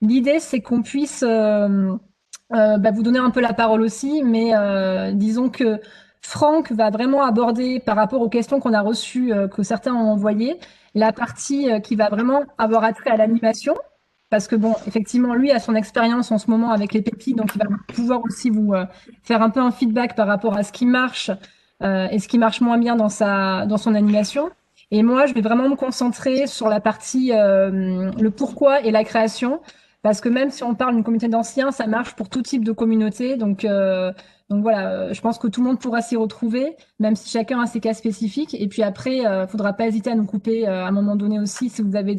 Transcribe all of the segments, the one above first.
L'idée, c'est qu'on puisse vous donner un peu la parole aussi, mais disons que Franck va vraiment aborder, par rapport aux questions qu'on a reçues, que certains ont envoyées, la partie qui va vraiment avoir attrait à l'animation. Parce que bon, effectivement, lui a son expérience en ce moment avec les pépites, donc il va pouvoir aussi vous faire un peu un feedback par rapport à ce qui marche et ce qui marche moins bien dans son animation. Et moi, je vais vraiment me concentrer sur la partie le pourquoi et la création, parce que même si on parle d'une communauté d'anciens, ça marche pour tout type de communauté. Donc voilà, je pense que tout le monde pourra s'y retrouver, même si chacun a ses cas spécifiques. Et puis après, faudra pas hésiter à nous couper à un moment donné aussi si vous avez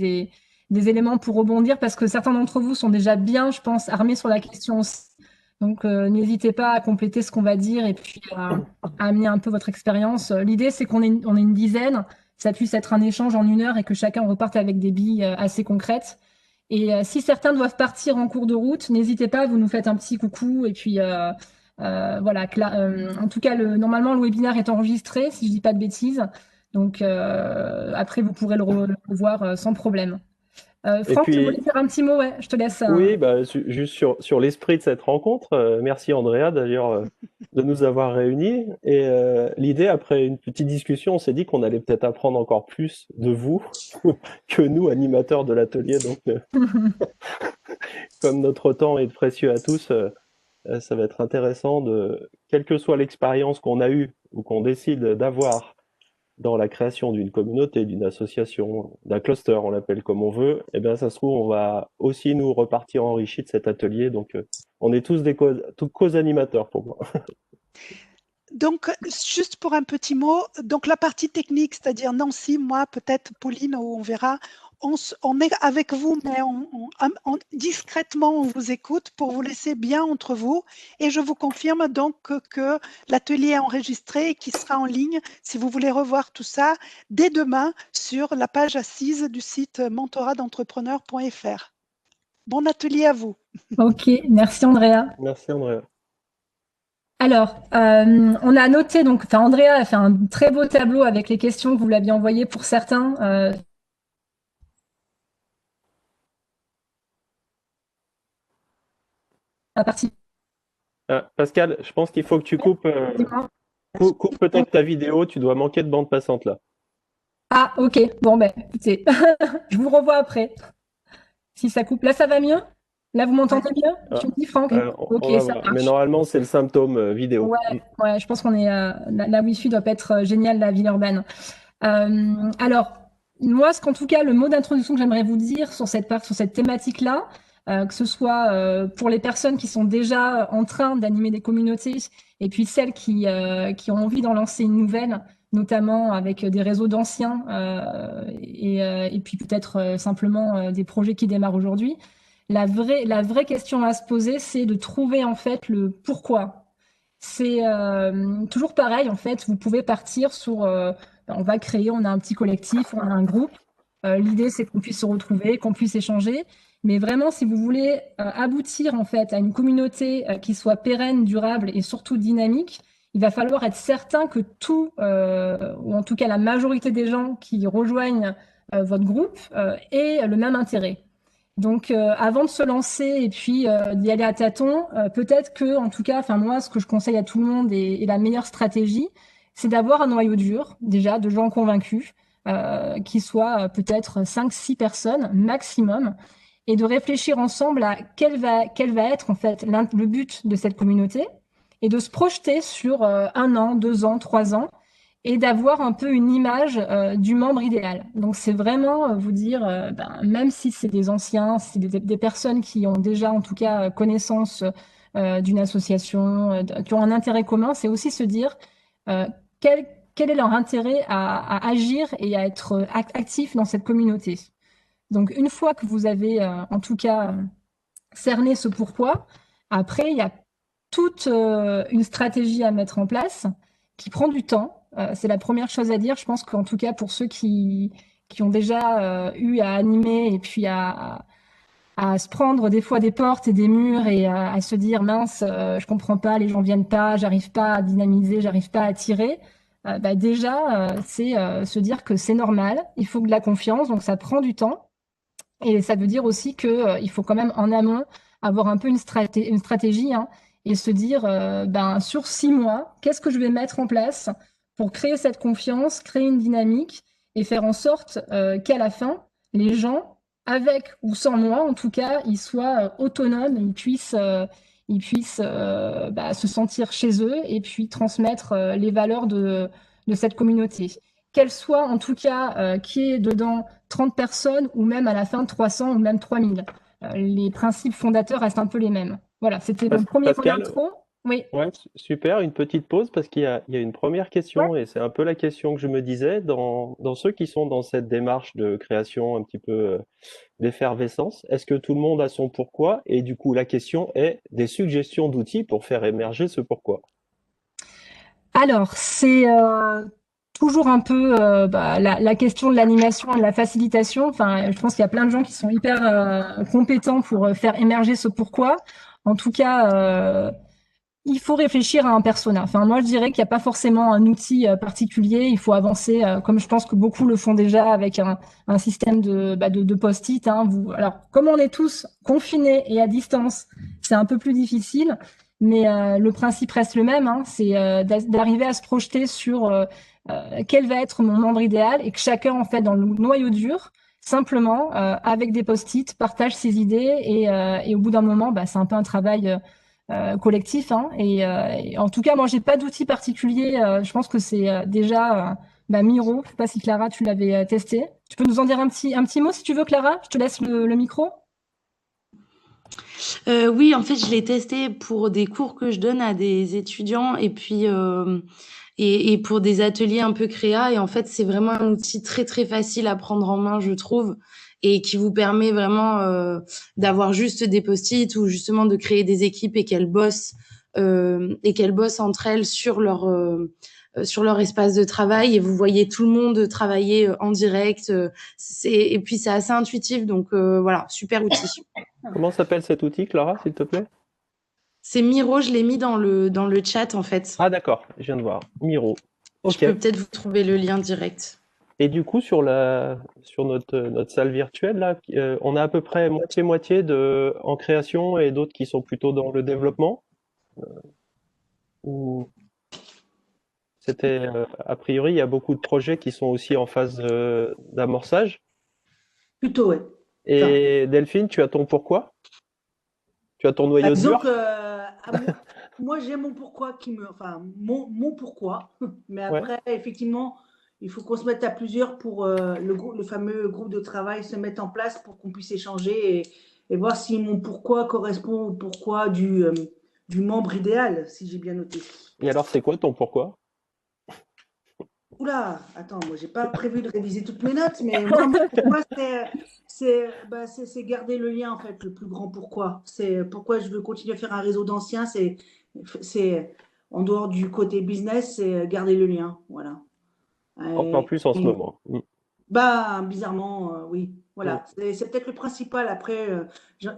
des éléments pour rebondir parce que certains d'entre vous sont déjà bien, je pense, armés sur la question aussi. Donc, n'hésitez pas à compléter ce qu'on va dire et puis à amener un peu votre expérience. L'idée, c'est on est une dizaine, ça puisse être un échange en 1 heure et que chacun reparte avec des billes assez concrètes. Et si certains doivent partir en cours de route, n'hésitez pas, vous nous faites un petit coucou. Et puis, voilà. En tout cas, normalement, le webinaire est enregistré, si je dis pas de bêtises. Donc, après, vous pourrez le revoir sans problème. Et Franck, tu voulais puis, dire un petit mot, ouais, je te laisse. oui, bah, juste sur l'esprit de cette rencontre, merci Andrea d'ailleurs de nous avoir réunis. Et l'idée, après une petite discussion, on s'est dit qu'on allait peut-être apprendre encore plus de vous que nous, animateurs de l'atelier. Donc, comme notre temps est précieux à tous, ça va être intéressant de, quelle que soit l'expérience qu'on a eue ou qu'on décide d'avoir dans la création d'une communauté, d'une association, d'un cluster, on l'appelle comme on veut, et bien ça se trouve, on va aussi nous repartir enrichis de cet atelier. Donc, on est tous des tous co-animateurs pour moi. Donc, juste pour un petit mot, donc la partie technique, c'est-à-dire Nancy, moi, peut-être Pauline, ou on verra, on est avec vous, mais discrètement, on vous écoute pour vous laisser bien entre vous. Et je vous confirme donc que l'atelier est enregistré et qu'il sera en ligne, si vous voulez revoir tout ça, dès demain sur la page assise du site mentoradentrepreneur.fr. Bon atelier à vous. Ok, merci Andrea. Merci Andrea. Alors, on a noté, donc, enfin, Andrea a fait un très beau tableau avec les questions que vous l'aviez envoyées pour certains. À partir Ah, Pascal, je pense qu'il faut que tu coupes, coupe peut-être ta vidéo, tu dois manquer de bande passante là. Ah, ok. Bon, ben, écoutez, je vous revois après. Si ça coupe, là, ça va mieux? Là, vous m'entendez mieux? Tu Ah, me dis, Franck? Ok, on va ça voir. Mais marche. normalement, c'est le symptôme vidéo. Ouais, ouais, je pense qu'on est. La Wi-Fi doit pas être géniale, la ville urbaine. Alors, moi, qu'en tout cas, le mot d'introduction que j'aimerais vous dire sur sur cette thématique-là, que ce soit pour les personnes qui sont déjà en train d'animer des communautés et puis celles qui ont envie d'en lancer une nouvelle, notamment avec des réseaux d'anciens et puis peut-être simplement des projets qui démarrent aujourd'hui. La vraie question à se poser, c'est de trouver en fait le pourquoi. C'est toujours pareil, en fait, vous pouvez partir sur, on va créer, on a un petit collectif, on a un groupe. L'idée, c'est qu'on puisse se retrouver, qu'on puisse échanger. Mais vraiment, si vous voulez aboutir en fait à une communauté qui soit pérenne, durable et surtout dynamique, il va falloir être certain que ou en tout cas la majorité des gens qui rejoignent votre groupe, aient le même intérêt. Donc, avant de se lancer et puis d'y aller à tâtons, peut-être que, en tout cas, enfin moi, ce que je conseille à tout le monde et la meilleure stratégie, c'est d'avoir un noyau dur, déjà, de gens convaincus, qui soient peut-être 5, 6 personnes maximum, et de réfléchir ensemble à quel va être en fait le but de cette communauté, et de se projeter sur 1 an, 2 ans, 3 ans, et d'avoir un peu une image du membre idéal. Donc c'est vraiment vous dire, même si c'est des anciens, si c'est des personnes qui ont déjà en tout cas connaissance d'une association, qui ont un intérêt commun, c'est aussi se dire euh, quel, quel est leur intérêt à agir et à être actif dans cette communauté. Donc une fois que vous avez en tout cas cerné ce pourquoi, après il y a toute une stratégie à mettre en place qui prend du temps. C'est la première chose à dire. Je pense qu'en tout cas, pour ceux qui ont déjà eu à animer et puis à se prendre des fois des portes et des murs et à se dire mince, je comprends pas, les gens viennent pas, j'arrive pas à dynamiser, j'arrive pas à attirer. Déjà, c'est se dire que c'est normal, il faut de la confiance, donc ça prend du temps. Et ça veut dire aussi que il faut quand même en amont avoir un peu une stratégie, hein, et se dire, ben, sur 6 mois, qu'est-ce que je vais mettre en place pour créer cette confiance, créer une dynamique et faire en sorte qu'à la fin, les gens, avec ou sans moi, en tout cas, ils soient autonomes, ils puissent bah, se sentir chez eux et puis transmettre les valeurs de cette communauté. Qu'elle soit en tout cas qui est dedans 30 personnes ou même à la fin 300 ou même 3000. Les principes fondateurs restent un peu les mêmes. Voilà, c'était mon premier mot Pascal, d'intro. Oui, ouais, super, une petite pause parce il y a une première ouais. question et c'est un peu la question que je me disais dans ceux qui sont dans cette démarche de création un petit peu d'effervescence. Est-ce que tout le monde a son pourquoi? Et du coup, la question est des suggestions d'outils pour faire émerger ce pourquoi. Alors, c'est toujours un peu bah, la question de l'animation et de la facilitation. Enfin, je pense qu'il y a plein de gens qui sont hyper compétents pour faire émerger ce pourquoi. En tout cas, il faut réfléchir à un persona. Enfin, moi, je dirais qu'il n'y a pas forcément un outil particulier. Il faut avancer, comme je pense que beaucoup le font déjà, avec un système de post-it. Hein. Alors, comme on est tous confinés et à distance, c'est un peu plus difficile, mais le principe reste le même. Hein. C'est d'arriver à se projeter sur quel va être mon membre idéal et que chacun, en fait, dans le noyau dur, simplement, avec des post-it, partage ses idées et au bout d'un moment, bah, c'est un peu un travail collectif. Hein, et en tout cas, moi, j'ai pas d'outil particulier. Je pense que c'est déjà bah, Miro. Je sais pas si Clara, tu l'avais testé. Tu peux nous en dire un petit mot si tu veux, Clara. Je te laisse le micro. Oui, en fait, je l'ai testé pour des cours que je donne à des étudiants et puis et pour des ateliers un peu créa. Et en fait, c'est vraiment un outil très très facile à prendre en main, je trouve, et qui vous permet vraiment d'avoir juste des post-it ou justement de créer des équipes et qu'elles bossent entre elles sur leur espace de travail et vous voyez tout le monde travailler en direct. Et puis c'est assez intuitif, donc voilà, super outil. Comment s'appelle cet outil, Clara, s'il te plaît? C'est Miro, je l'ai mis dans le chat en fait. Ah d'accord, je viens de voir. Miro. Je Ok. peux peut-être vous trouver le lien direct. Et du coup, sur notre salle virtuelle, là, on a à peu près moitié-moitié en création et d'autres qui sont plutôt dans le développement. Ou c'était, a priori, il y a beaucoup de projets qui sont aussi en phase d'amorçage. Plutôt, ouais. Ça. Et Delphine, tu as ton pourquoi? Tu as ton Bah, noyau disons dur? que moi, j'ai mon pourquoi enfin, mon pourquoi. Mais Ouais. après, effectivement, il faut qu'on se mette à plusieurs pour le fameux groupe de travail se mettre en place pour qu'on puisse échanger et voir si mon pourquoi correspond au pourquoi du membre idéal, si j'ai bien noté. Et alors, c'est quoi ton pourquoi? Oula, attends, moi, j'ai pas prévu de réviser toutes mes notes, mais moi, mon pourquoi, c'est garder le lien, en fait, le plus grand pourquoi. C'est pourquoi je veux continuer à faire un réseau d'anciens, c'est en dehors du côté business, c'est garder le lien, voilà. Encore plus en ce Et, moment. Mm. bah, bizarrement, oui, Mm. voilà. C'est peut-être le principal. Après,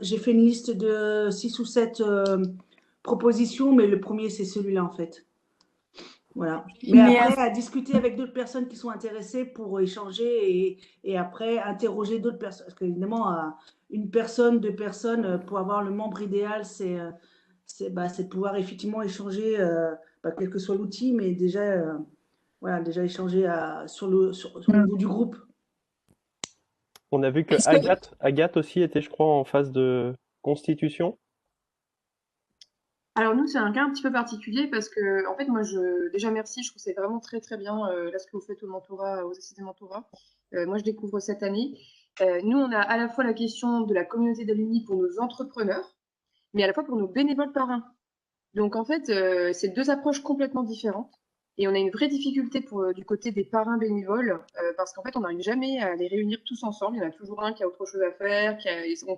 j'ai fait une liste de 6 ou 7 propositions, mais le premier, c'est celui-là, en fait. Voilà. Mais Mais après, à discuter avec d'autres personnes qui sont intéressées pour échanger et après interroger d'autres personnes. Parce qu'évidemment, une personne, deux personnes, pour avoir le membre idéal, c'est de pouvoir effectivement échanger, quel que soit l'outil, mais déjà, voilà, déjà échanger sur le niveau du groupe. On a vu que est-ce que Agathe aussi était, je crois, en phase de constitution. Alors nous, c'est un cas un petit peu particulier parce que, en fait, moi, déjà merci, je trouve que c'est vraiment très très bien là ce que vous faites au mentorat, aux assises des mentorats. Moi, je découvre cette année. Nous, on a à la fois la question de la communauté d'alumni pour nos entrepreneurs, mais à la fois pour nos bénévoles parrains. Donc, en fait, c'est deux approches complètement différentes. Et on a une vraie difficulté du côté des parrains bénévoles parce qu'en fait, on n'arrive jamais à les réunir tous ensemble. Il y en a toujours un qui a autre chose à faire,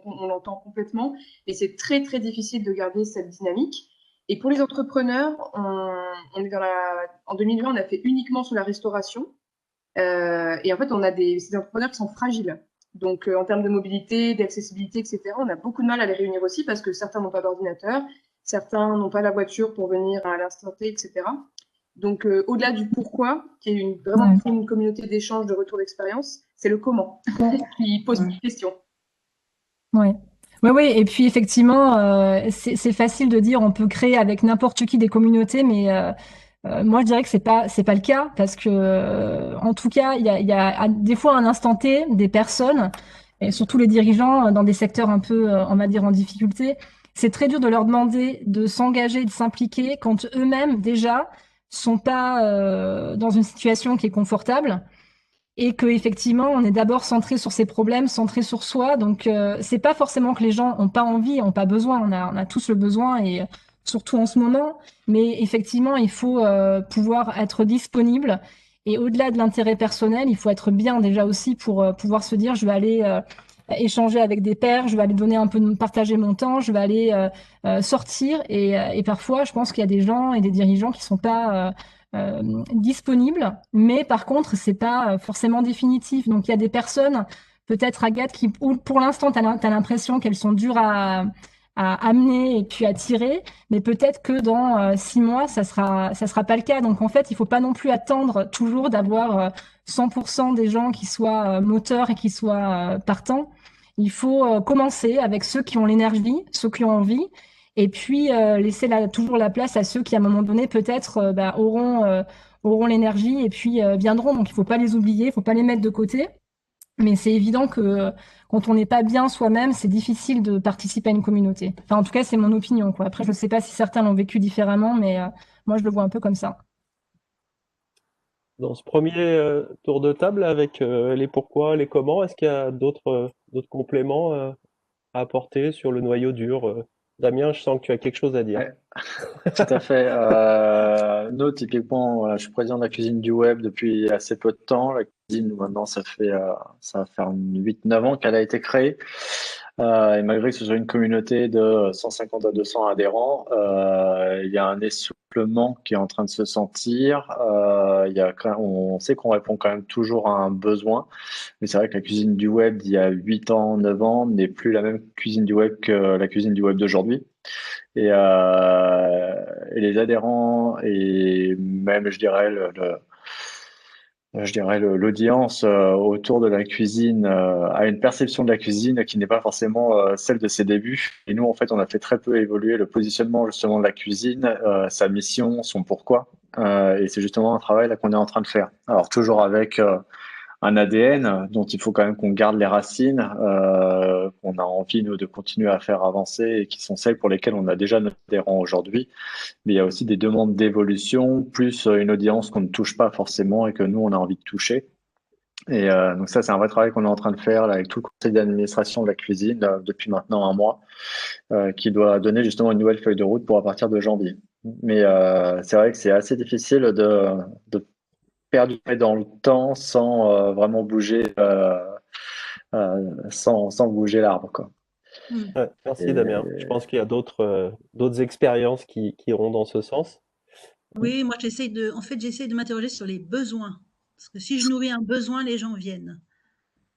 on l'entend complètement. Et c'est très, très difficile de garder cette dynamique. Et pour les entrepreneurs, on est en 2020, on a fait uniquement sur la restauration. Et en fait, on a ces entrepreneurs qui sont fragiles. Donc, en termes de mobilité, d'accessibilité, etc., on a beaucoup de mal à les réunir aussi parce que certains n'ont pas d'ordinateur, certains n'ont pas la voiture pour venir à l'instant T, etc. Donc, au-delà du pourquoi, qui est vraiment une communauté d'échange, de retour d'expérience, c'est le comment qui pose Ouais. une question. Ouais. Oui, oui, et puis effectivement, c'est facile de dire on peut créer avec n'importe qui des communautés, mais moi je dirais que c'est pas le cas parce que en tout cas il y a des fois à un instant T des personnes et surtout les dirigeants dans des secteurs un peu on va dire en difficulté, c'est très dur de leur demander de s'engager, de s'impliquer quand eux-mêmes déjà sont pas dans une situation qui est confortable et que effectivement on est d'abord centré sur ses problèmes, centré sur soi. Donc c'est pas forcément que les gens ont pas envie, ont pas besoin. On a tous le besoin et surtout en ce moment. Mais effectivement, il faut pouvoir être disponible. Et au-delà de l'intérêt personnel, il faut être bien déjà aussi pour pouvoir se dire je vais aller échanger avec des pairs, je vais aller donner un peu, partager mon temps, je vais aller sortir. Et parfois, je pense qu'il y a des gens et des dirigeants qui sont pas disponible, mais par contre, c'est pas forcément définitif. Donc, il y a des personnes, peut-être Agathe, qui, pour l'instant, tu as l'impression qu'elles sont dures à amener et puis à tirer, mais peut-être que dans 6 mois, ça sera pas le cas. Donc, en fait, il faut pas non plus attendre toujours d'avoir 100% des gens qui soient moteurs et qui soient partants. Il faut commencer avec ceux qui ont l'énergie, ceux qui ont envie, et puis laisser toujours la place à ceux qui, à un moment donné, peut-être auront l'énergie et puis viendront. Donc, il ne faut pas les oublier, il ne faut pas les mettre de côté. Mais c'est évident que quand on n'est pas bien soi-même, c'est difficile de participer à une communauté. Enfin, en tout cas, c'est mon opinion, quoi. Après, je ne sais pas si certains l'ont vécu différemment, mais moi, je le vois un peu comme ça. Dans ce premier tour de table avec les pourquoi, les comment, est-ce qu'il y a d'autres compléments à apporter sur le noyau dur? Damien, je sens que tu as quelque chose à dire. Ouais, tout à fait. Nous, typiquement, voilà, je suis président de la cuisine du web depuis assez peu de temps. La cuisine, maintenant, ça va faire 8-9 ans qu'elle a été créée. Et malgré que ce soit une communauté de 150 à 200 adhérents, il y a un essoufflement qui est en train de se sentir. On sait qu'on répond quand même toujours à un besoin, mais c'est vrai que la cuisine du web d'il y a 8 ans, 9 ans n'est plus la même cuisine du web que la cuisine du web d'aujourd'hui. Et les adhérents et même, je dirais l'audience autour de la cuisine a une perception de la cuisine qui n'est pas forcément celle de ses débuts. Et nous, en fait, on a fait très peu évoluer le positionnement justement de la cuisine, sa mission, son pourquoi. Et c'est justement un travail là qu'on est en train de faire. Alors toujours avec un ADN dont il faut quand même qu'on garde les racines, qu'on a envie nous de continuer à faire avancer et qui sont celles pour lesquelles on a déjà nos adhérents aujourd'hui. Mais il y a aussi des demandes d'évolution, plus une audience qu'on ne touche pas forcément et que nous on a envie de toucher. Et donc ça, c'est un vrai travail qu'on est en train de faire là, avec tout le conseil d'administration de la cuisine depuis maintenant un mois, qui doit donner justement une nouvelle feuille de route pour à partir de janvier. Mais c'est vrai que c'est assez difficile de perdurer dans le temps sans vraiment bouger, sans bouger l'arbre, quoi. Ouais, merci Et- Damien. Je pense qu'il y a d'autres expériences qui iront dans ce sens. Oui, moi j'essaie de m'interroger sur les besoins. Parce que si je nourris un besoin, les gens viennent.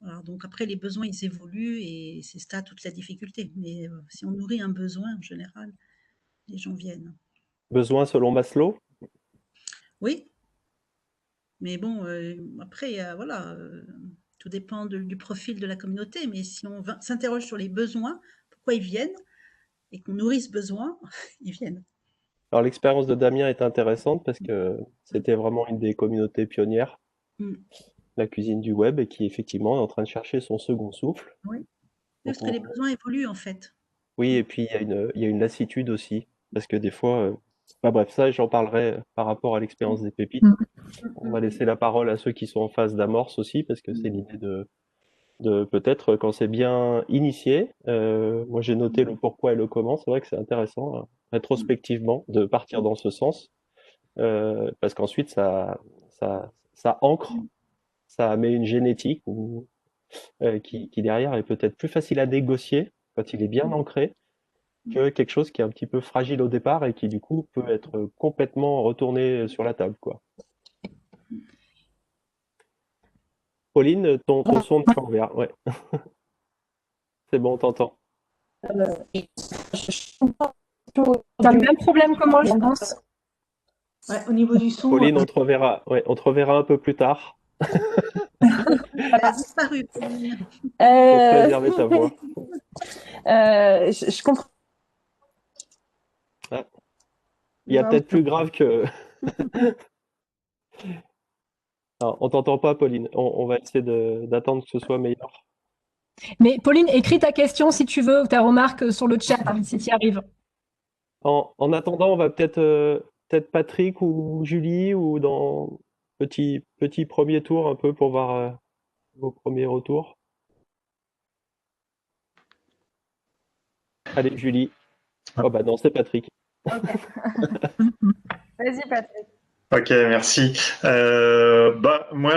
Voilà, donc après, les besoins, ils évoluent et c'est ça toute la difficulté. Mais si on nourrit un besoin, en général, les gens viennent. Besoin selon Maslow? Oui, mais bon, après, voilà, tout dépend du profil de la communauté. Mais si on s'interroge sur les besoins, pourquoi ils viennent, et qu'on nourrit ce besoin, ils viennent. Alors l'expérience de Damien est intéressante parce que c'était vraiment une des communautés pionnières, Mm. la cuisine du web, et qui effectivement est en train de chercher son second souffle. Oui, Donc, parce que les besoins évoluent en fait. oui, et puis il y a une lassitude aussi, parce que des fois, enfin bref, ça j'en parlerai par rapport à l'expérience des pépites. Mm. On va laisser la parole à ceux qui sont en phase d'amorce aussi, parce que c'est l'idée de peut-être quand c'est bien initié. Moi j'ai noté le pourquoi et le comment. C'est vrai que c'est intéressant, rétrospectivement, de partir dans ce sens, parce qu'ensuite ça ancre, ça met une génétique qui derrière est peut-être plus facile à négocier quand il est bien ancré que quelque chose qui est un petit peu fragile au départ et qui du coup peut être complètement retourné sur la table, quoi. Pauline, ton son de fond vert, ouais. C'est bon, on t'entend. T'as le même problème que moi, je pense. Ouais, au niveau du son, Pauline, on te reverra un peu plus tard. Elle a disparu. Faut préserver ta voix. Je comprends. Ah. Il y a peut-être plus grave que... Non, on t'entend pas, Pauline. On va essayer d'attendre que ce soit meilleur. Mais Pauline, écris ta question si tu veux, ou ta remarque sur le chat, si tu y arrives. En attendant, on va peut-être Patrick ou Julie, ou dans petit premier tour un peu pour voir vos premiers retours. Allez, Julie. Oh bah non, c'est Patrick. Ok. Vas-y, Patrick. Ok, merci. Moi,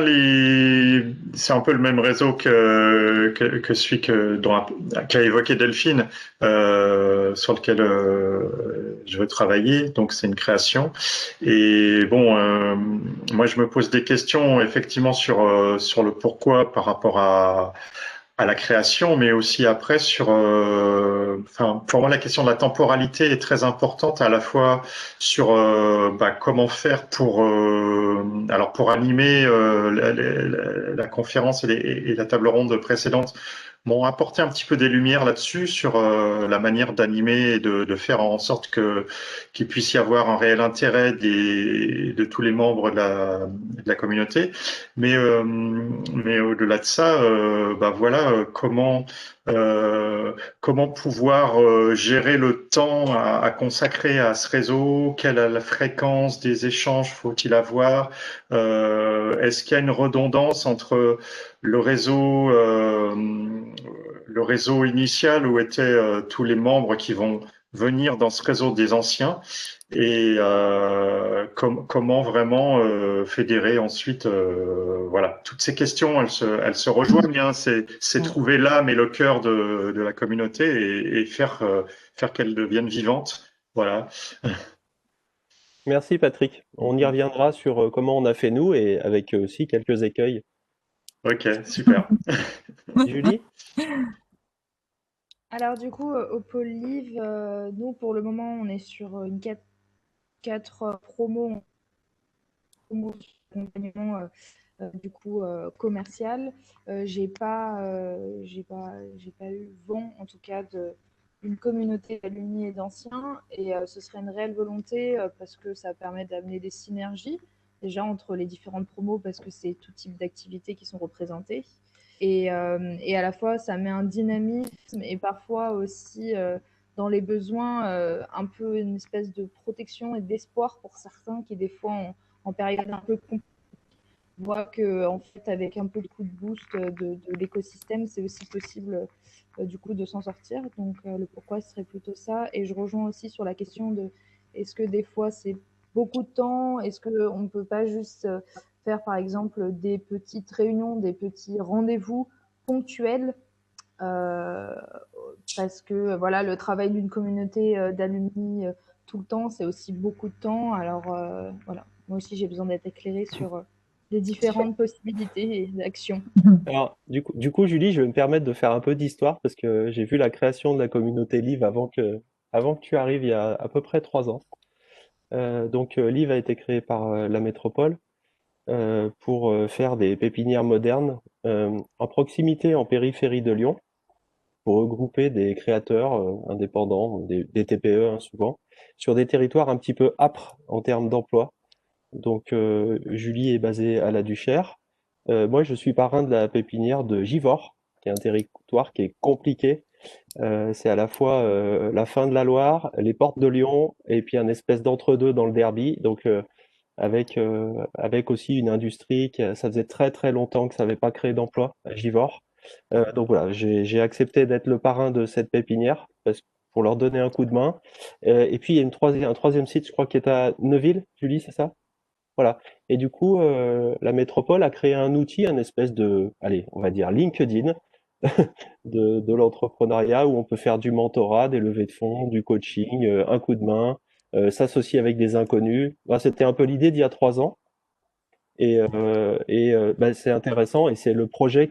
c'est un peu le même réseau que celui qu'a évoqué Delphine, sur lequel je veux travailler. Donc, c'est une création. Et bon, moi, je me pose des questions effectivement sur le pourquoi par rapport à la création, mais aussi après pour moi, la question de la temporalité est très importante, à la fois sur comment faire pour animer la conférence et la table ronde précédente, m'ont apporté un petit peu des lumières là-dessus sur la manière d'animer et de faire en sorte qu'il puisse y avoir un réel intérêt de tous les membres de la communauté. Mais au-delà de ça, comment pouvoir gérer le temps à consacrer à ce réseau? Quelle est la fréquence des échanges faut-il avoir? Est-ce qu'il y a une redondance entre le réseau initial où étaient tous les membres qui vont venir dans ce réseau des anciens, et comment vraiment fédérer ensuite, toutes ces questions, elles se rejoignent, hein. C'est trouver l'âme et le cœur de la communauté et faire qu'elle devienne vivante. Voilà. Merci, Patrick. On y reviendra sur comment on a fait nous, et avec aussi quelques écueils. Ok, super. Julie? Alors du coup, au pôle Live, nous pour le moment on est sur une 4 promos d'accompagnement du coup commercial. J'ai pas eu vent en tout cas d'une communauté d'alumni et d'anciens, et ce serait une réelle volonté parce que ça permet d'amener des synergies déjà entre les différentes promos, parce que c'est tout type d'activités qui sont représentées. Et à la fois, ça met un dynamisme et parfois aussi dans les besoins un peu une espèce de protection et d'espoir pour certains qui, des fois, en période un peu compliquée, voient qu'en fait, avec un peu de coup de boost de l'écosystème, c'est aussi possible du coup de s'en sortir. Donc, le pourquoi serait plutôt ça. Et je rejoins aussi sur la question de est-ce que des fois, c'est beaucoup de temps? Est-ce qu'on ne peut pas juste faire par exemple des petites réunions, des petits rendez-vous ponctuels parce que voilà, le travail d'une communauté d'alumni tout le temps, c'est aussi beaucoup de temps. Alors voilà, moi aussi j'ai besoin d'être éclairée sur les différentes possibilités et d'actions. Alors, du coup, Julie, je vais me permettre de faire un peu d'histoire, parce que j'ai vu la création de la communauté Live avant que tu arrives, il y a à peu près 3 ans. Donc, Live a été créé par la métropole pour faire des pépinières modernes en proximité, en périphérie de Lyon, pour regrouper des créateurs indépendants, des TPE hein, souvent, sur des territoires un petit peu âpres en termes d'emploi. Donc, Julie est basée à la Duchère. Moi, je suis parrain de la pépinière de Givors, qui est un territoire qui est compliqué. C'est à la fois la fin de la Loire, les portes de Lyon, et puis un espèce d'entre-deux dans le Derby. Donc, avec aussi une industrie ça faisait très très longtemps que ça n'avait pas créé d'emploi à Givors. Donc voilà, j'ai accepté d'être le parrain de cette pépinière pour leur donner un coup de main. Et puis il y a un troisième site, je crois, qui est à Neuville, Julie, c'est ça? Voilà. Et du coup, la métropole a créé un outil, un espèce de, allez, on va dire LinkedIn de l'entrepreneuriat, où on peut faire du mentorat, des levées de fonds, du coaching, un coup de main, s'associer avec des inconnus. Ben, c'était un peu l'idée d'il y a 3 ans. Et c'est intéressant, et c'est le projet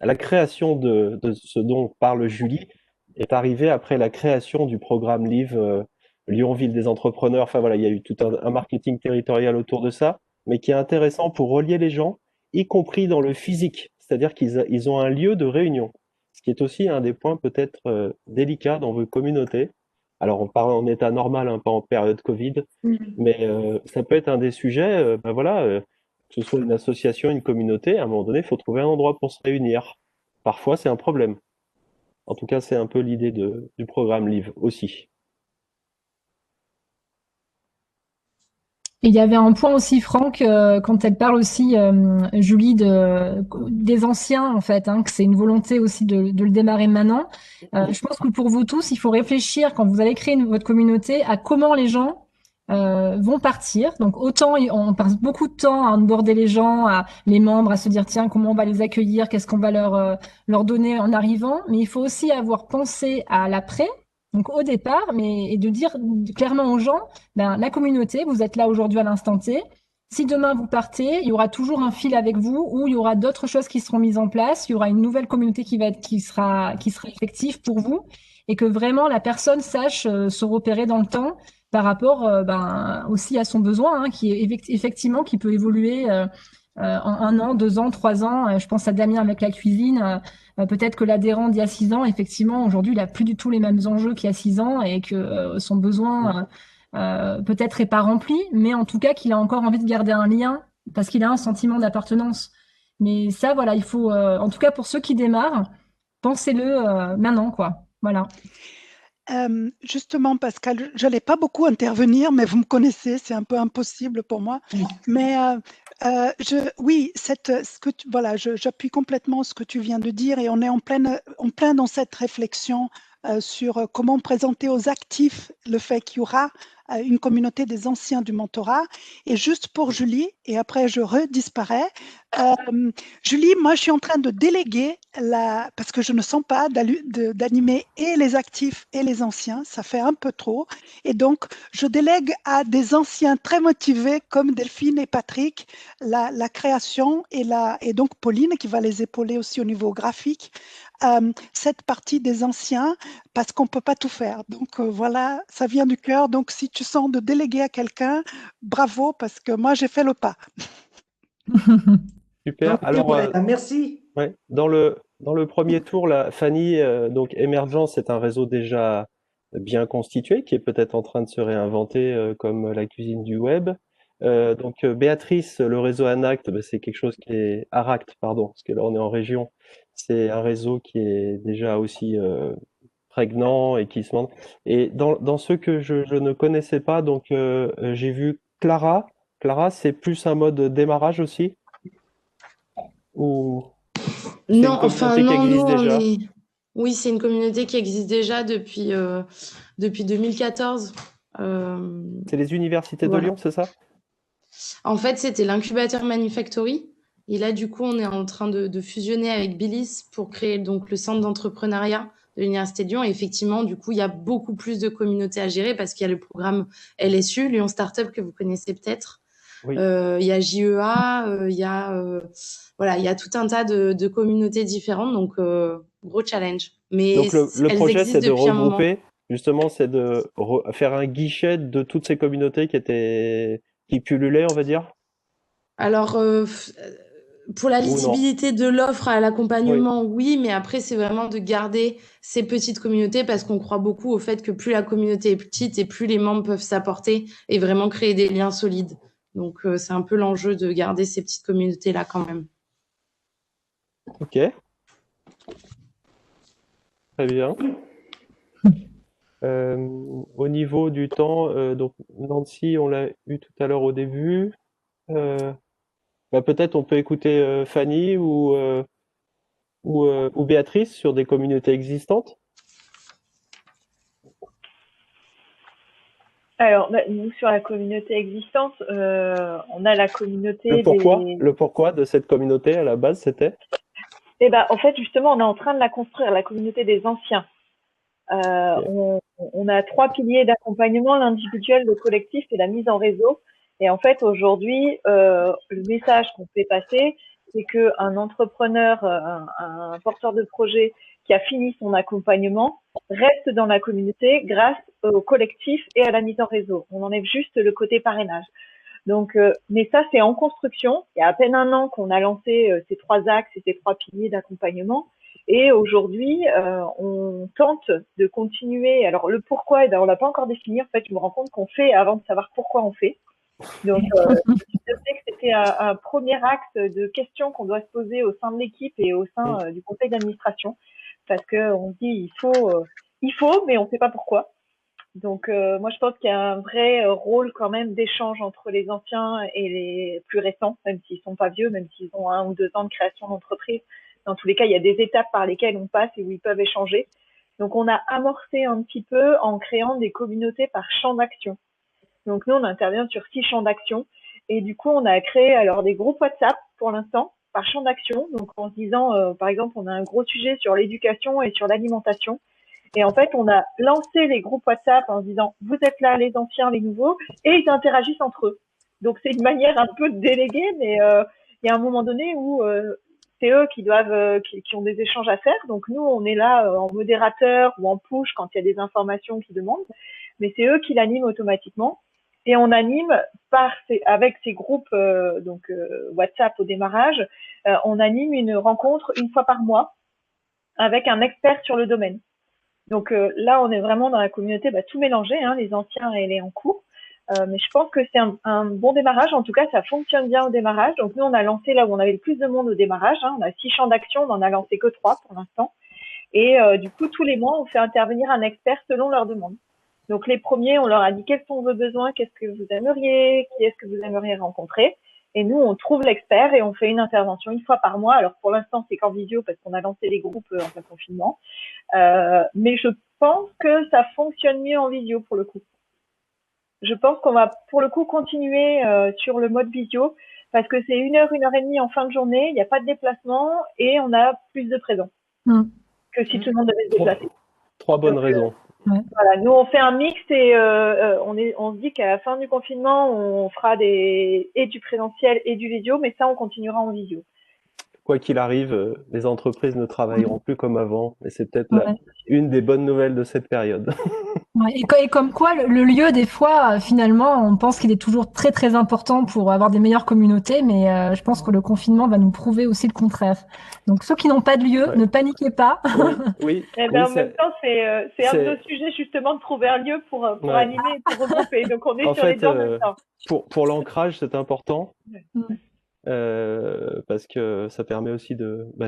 la création de ce dont parle Julie est arrivée après la création du programme Live Lyon Ville des entrepreneurs. Enfin voilà, il y a eu tout un marketing territorial autour de ça, mais qui est intéressant pour relier les gens y compris dans le physique, c'est-à-dire qu'ils ont un lieu de réunion, ce qui est aussi un des points peut-être délicats dans vos communautés. Alors on parle en état normal, hein, pas en période Covid, mais ça peut être un des sujets, que ce soit une association, une communauté, à un moment donné, il faut trouver un endroit pour se réunir. Parfois, c'est un problème. En tout cas, c'est un peu l'idée du programme Live aussi. Et il y avait un point aussi, Franck, quand elle parle aussi, Julie, des anciens, en fait, hein, que c'est une volonté aussi de le démarrer maintenant. Je pense que pour vous tous, il faut réfléchir, quand vous allez créer votre communauté, à comment les gens vont partir. Donc autant on passe beaucoup de temps à onboarder les gens, les membres, à se dire tiens comment on va les accueillir, qu'est-ce qu'on va leur donner en arrivant, mais il faut aussi avoir pensé à l'après. Donc au départ, et de dire clairement aux gens, ben la communauté, vous êtes là aujourd'hui à l'instant T. Si demain vous partez, il y aura toujours un fil avec vous, ou il y aura d'autres choses qui seront mises en place. Il y aura une nouvelle communauté qui sera effective pour vous, et que vraiment la personne sache se repérer dans le temps par rapport aussi à son besoin, hein, qui est effectivement qui peut évoluer en 1 an, 2 ans, 3 ans. Je pense à Damien avec la cuisine. Peut-être que l'adhérent d'il y a 6 ans, effectivement, aujourd'hui, il a plus du tout les mêmes enjeux qu'il y a 6 ans et que son besoin peut-être est pas rempli, mais en tout cas qu'il a encore envie de garder un lien parce qu'il a un sentiment d'appartenance. Mais ça, voilà, il faut, en tout cas pour ceux qui démarrent, pensez-le maintenant, quoi. Voilà. Justement, Pascal, je n'allais pas beaucoup intervenir, mais vous me connaissez, c'est un peu impossible pour moi. Mais oui, voilà, j'appuie complètement ce que tu viens de dire et on est en plein dans cette réflexion sur comment présenter aux actifs le fait qu'il y aura une communauté des anciens du mentorat. Et juste pour Julie, et après je redisparais, Julie, moi je suis en train de déléguer, parce que je ne sens pas d'animer et les actifs et les anciens, ça fait un peu trop. Et donc je délègue à des anciens très motivés comme Delphine et Patrick la création et donc Pauline qui va les épauler aussi au niveau graphique. Cette partie des anciens parce qu'on ne peut pas tout faire. Donc voilà, ça vient du cœur. Donc si tu sens de déléguer à quelqu'un, bravo, parce que moi j'ai fait le pas. Super. Alors, merci. Ouais, dans le premier tour, là, Fanny, donc Émergence, c'est un réseau déjà bien constitué qui est peut-être en train de se réinventer comme la cuisine du web. Donc Béatrice, le réseau Anact, c'est quelque chose qui est Aract, pardon, parce que là on est en région. C'est un réseau qui est déjà aussi prégnant et qui se montre. Et dans ceux que je ne connaissais pas, donc j'ai vu Clara. Clara, c'est plus un mode démarrage aussi? Ou Non, enfin non, nous déjà oui, c'est une communauté qui existe déjà depuis 2014. C'est les universités de Lyon, c'est ça? En fait, c'était l'incubateur Manufactory. Et là, du coup, on est en train de fusionner avec Bilis pour créer donc le centre d'entrepreneuriat de l'Université de Lyon. Et effectivement, du coup, il y a beaucoup plus de communautés à gérer parce qu'il y a le programme LSU, Lyon Startup, que vous connaissez peut-être. Oui. Il y a JEA, il y a tout un tas de communautés différentes. Donc, gros challenge. Mais donc le projet, c'est de regrouper, justement, c'est de faire un guichet de toutes ces communautés qui pullulaient, on va dire? Alors, pour la lisibilité de l'offre à l'accompagnement, oui, mais après, c'est vraiment de garder ces petites communautés parce qu'on croit beaucoup au fait que plus la communauté est petite et plus les membres peuvent s'apporter et vraiment créer des liens solides. Donc, c'est un peu l'enjeu de garder ces petites communautés-là quand même. Ok. Très bien. Au niveau du temps, donc Nancy, on l'a eu tout à l'heure au début. Peut-être on peut écouter Fanny ou Béatrice sur des communautés existantes. Alors, nous, sur la communauté existante, on a la communauté Le pourquoi de cette communauté, à la base, c'était? En fait, justement, on est en train de la construire, la communauté des anciens. On a 3 piliers d'accompagnement, l'individuel, le collectif et la mise en réseau. Et en fait, aujourd'hui, le message qu'on fait passer, c'est qu'un entrepreneur, un porteur de projet qui a fini son accompagnement reste dans la communauté grâce au collectif et à la mise en réseau. On enlève juste le côté parrainage. Donc, mais ça, c'est en construction. Il y a à peine un an qu'on a lancé ces 3 axes et ces 3 piliers d'accompagnement. Et aujourd'hui, on tente de continuer. Alors, le pourquoi, on l'a pas encore défini. En fait, je me rends compte qu'on fait avant de savoir pourquoi on fait. Donc, je sais que c'était un premier axe de questions qu'on doit se poser au sein de l'équipe et au sein du conseil d'administration. Parce qu'on dit, il faut, mais on ne sait pas pourquoi. Donc, moi, je pense qu'il y a un vrai rôle quand même d'échange entre les anciens et les plus récents, même s'ils sont pas vieux, même s'ils ont 1 ou 2 ans de création d'entreprise. Dans tous les cas, il y a des étapes par lesquelles on passe et où ils peuvent échanger. Donc, on a amorcé un petit peu en créant des communautés par champ d'action. Donc, nous, on intervient sur 6 champs d'action. Et du coup, on a créé alors des groupes WhatsApp pour l'instant par champ d'action. Donc, en se disant, par exemple, on a un gros sujet sur l'éducation et sur l'alimentation. Et en fait, on a lancé les groupes WhatsApp en se disant, vous êtes là, les anciens, les nouveaux, et ils interagissent entre eux. Donc, c'est une manière un peu de déléguer, mais il y a un moment donné où c'est eux qui doivent, qui ont des échanges à faire. Donc, nous, on est là en modérateur ou en push quand il y a des informations qui demandent, mais c'est eux qui l'animent automatiquement. Et on anime avec ces groupes WhatsApp au démarrage, on anime une rencontre 1 fois par mois avec un expert sur le domaine. Donc là, on est vraiment dans la communauté tout mélangé, hein, les anciens et les en cours. Mais je pense que c'est un bon démarrage. En tout cas, ça fonctionne bien au démarrage. Donc nous, on a lancé là où on avait le plus de monde au démarrage. Hein. On a 6 champs d'action, on n'en a lancé que 3 pour l'instant. Et du coup, tous les mois, on fait intervenir un expert selon leurs demandes. Donc les premiers, on leur a dit quels sont vos besoins, qu'est-ce que vous aimeriez, qui est-ce que vous aimeriez rencontrer. Et nous, on trouve l'expert et on fait une intervention 1 fois par mois. Alors pour l'instant, c'est qu'en visio parce qu'on a lancé les groupes en plein confinement. Mais je pense que ça fonctionne mieux en visio pour le coup. Je pense qu'on va pour le coup continuer sur le mode visio parce que c'est 1 heure, 1 heure et demie en fin de journée, il n'y a pas de déplacement et on a plus de présents que si tout le monde devait se déplacer. 3 bonnes raisons. Voilà, nous on fait un mix et on se dit qu'à la fin du confinement, on fera et du présentiel et du visio, mais ça on continuera en visio. Quoi qu'il arrive, les entreprises ne travailleront plus comme avant, et c'est peut-être une des bonnes nouvelles de cette période. Et comme quoi, le lieu, des fois, finalement, on pense qu'il est toujours très très important pour avoir des meilleures communautés, mais je pense que le confinement va nous prouver aussi le contraire. Donc ceux qui n'ont pas de lieu, ne paniquez pas. Oui. En même temps, c'est un de nos sujets justement de trouver un lieu pour animer et pour regrouper. Donc on est sur les deux en même temps. Pour l'ancrage, c'est important. Parce que ça permet aussi